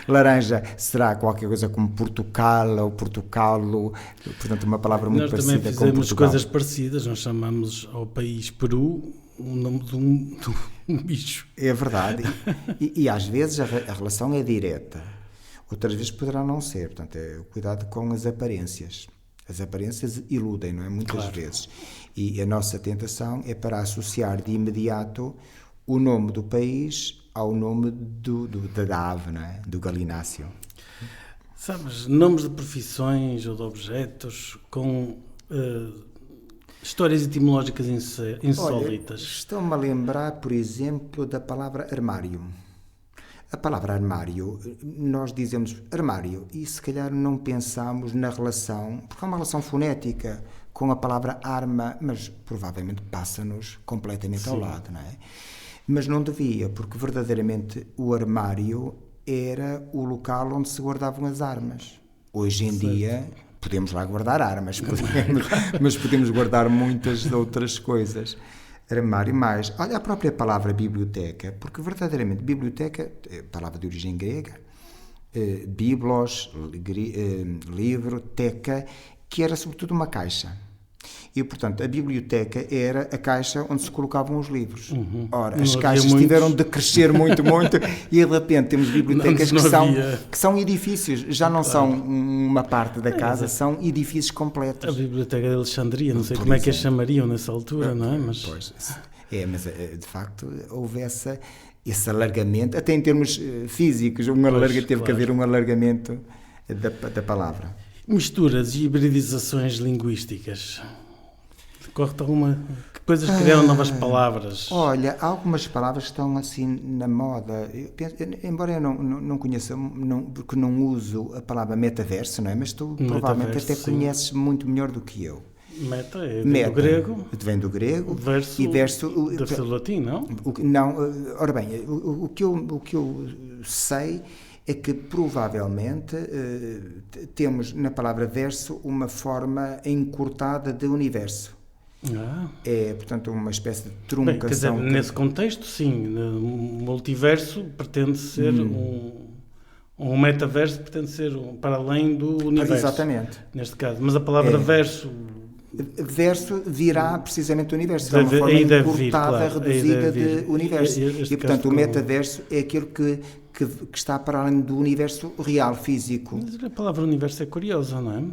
laranja será qualquer coisa como Portugal ou Portucalo, portanto uma palavra muito parecida com Portugal. Nós também fizemos coisas parecidas, nós chamamos ao país Peru o nome de um bicho. É verdade, e às vezes a relação é direta, outras vezes poderá não ser, portanto cuidado com as aparências. As aparências iludem, não é? Muitas vezes. E a nossa tentação é para associar de imediato o nome do país ao nome da ave, não é? Do galináceo. Sabes, nomes de profissões ou de objetos com histórias etimológicas insólitas. Olha, estou-me a lembrar, por exemplo, da palavra armário. A palavra armário, nós dizemos armário e se calhar não pensamos na relação, porque há uma relação fonética com a palavra arma, mas provavelmente passa-nos completamente ao lado, não é? Mas não devia, porque verdadeiramente o armário era o local onde se guardavam as armas. Hoje em dia podemos lá guardar armas, mas podemos guardar muitas outras coisas. Armário mais. Olha a própria palavra biblioteca, porque verdadeiramente biblioteca é palavra de origem grega, biblos, livro, teca, que era sobretudo uma caixa. E, portanto, a biblioteca era a caixa onde se colocavam os livros. Ora, as caixas tiveram de crescer muito, e de repente temos bibliotecas que são edifícios, já não são uma parte da casa, são edifícios completos. A Biblioteca de Alexandria, não sei como é que a chamariam nessa altura, não é? Mas... Pois, mas de facto houve esse alargamento, até em termos físicos, teve que haver um alargamento da palavra. Misturas e hibridizações linguísticas. Corre-te alguma... Que coisas criaram novas palavras? Olha, algumas palavras estão assim na moda. Embora eu não conheça, porque não uso a palavra metaverso, não é? Mas tu provavelmente até conheces muito melhor do que eu. Meta do grego. Vem do grego. Verso, e verso deve ser do latim, não? Ora bem, o que eu sei é que provavelmente temos na palavra verso uma forma encurtada de universo. É, portanto, uma espécie de truncação. Quer dizer, nesse contexto, sim. O multiverso pretende ser um metaverso, pretende ser para além do universo. Exatamente. Neste caso. Mas a palavra verso virá precisamente do universo. É uma forma encurtada, reduzida de universo. E, portanto, o metaverso é aquilo que está para além do universo real, físico. Mas a palavra universo é curiosa, não é?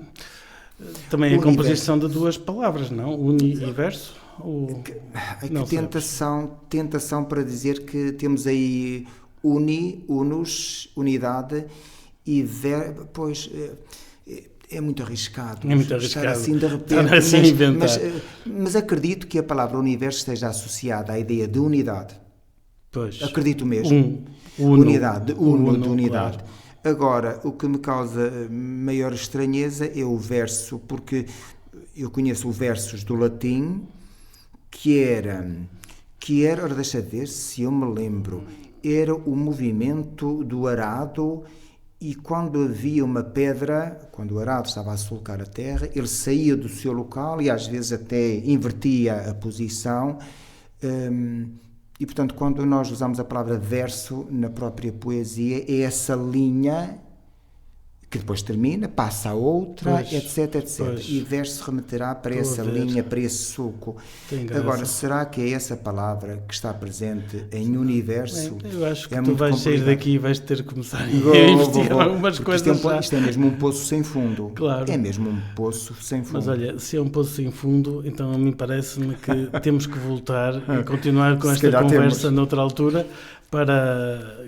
Também a composição de duas palavras, não? Uni e verso? Tentação para dizer que temos aí unus, unidade, e pois... É muito arriscado. Estar assim de repente. Mas acredito que a palavra universo esteja associada à ideia de unidade. Pois. Acredito mesmo. Unidade, de unidade. Claro. Agora, o que me causa maior estranheza é o verso, porque eu conheço o versos do latim, que era, ora deixa ver se eu me lembro, era o movimento do arado. E quando havia uma pedra, quando o arado estava a sulcar a terra, ele saía do seu local e às vezes até invertia a posição. E, portanto, quando nós usamos a palavra verso na própria poesia, é essa linha que depois termina, passa a outra, etc. E verso remeterá para essa linha, para esse suco. Agora, será que é essa palavra que está presente em universo? Eu acho que tu vais sair daqui e vais ter que começar a investigar algumas coisas. Isto é mesmo um poço sem fundo. Claro. É mesmo um poço sem fundo. Mas olha, se é um poço sem fundo, então a mim parece-me que temos que voltar e continuar com esta conversa noutra altura,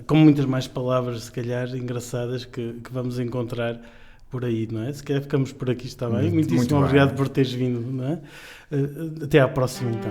com muitas mais palavras, se calhar, engraçadas que vamos encontrar por aí, não é? Se calhar ficamos por aqui, está bem? Muitíssimo obrigado por teres vindo, não é? Até à próxima, então.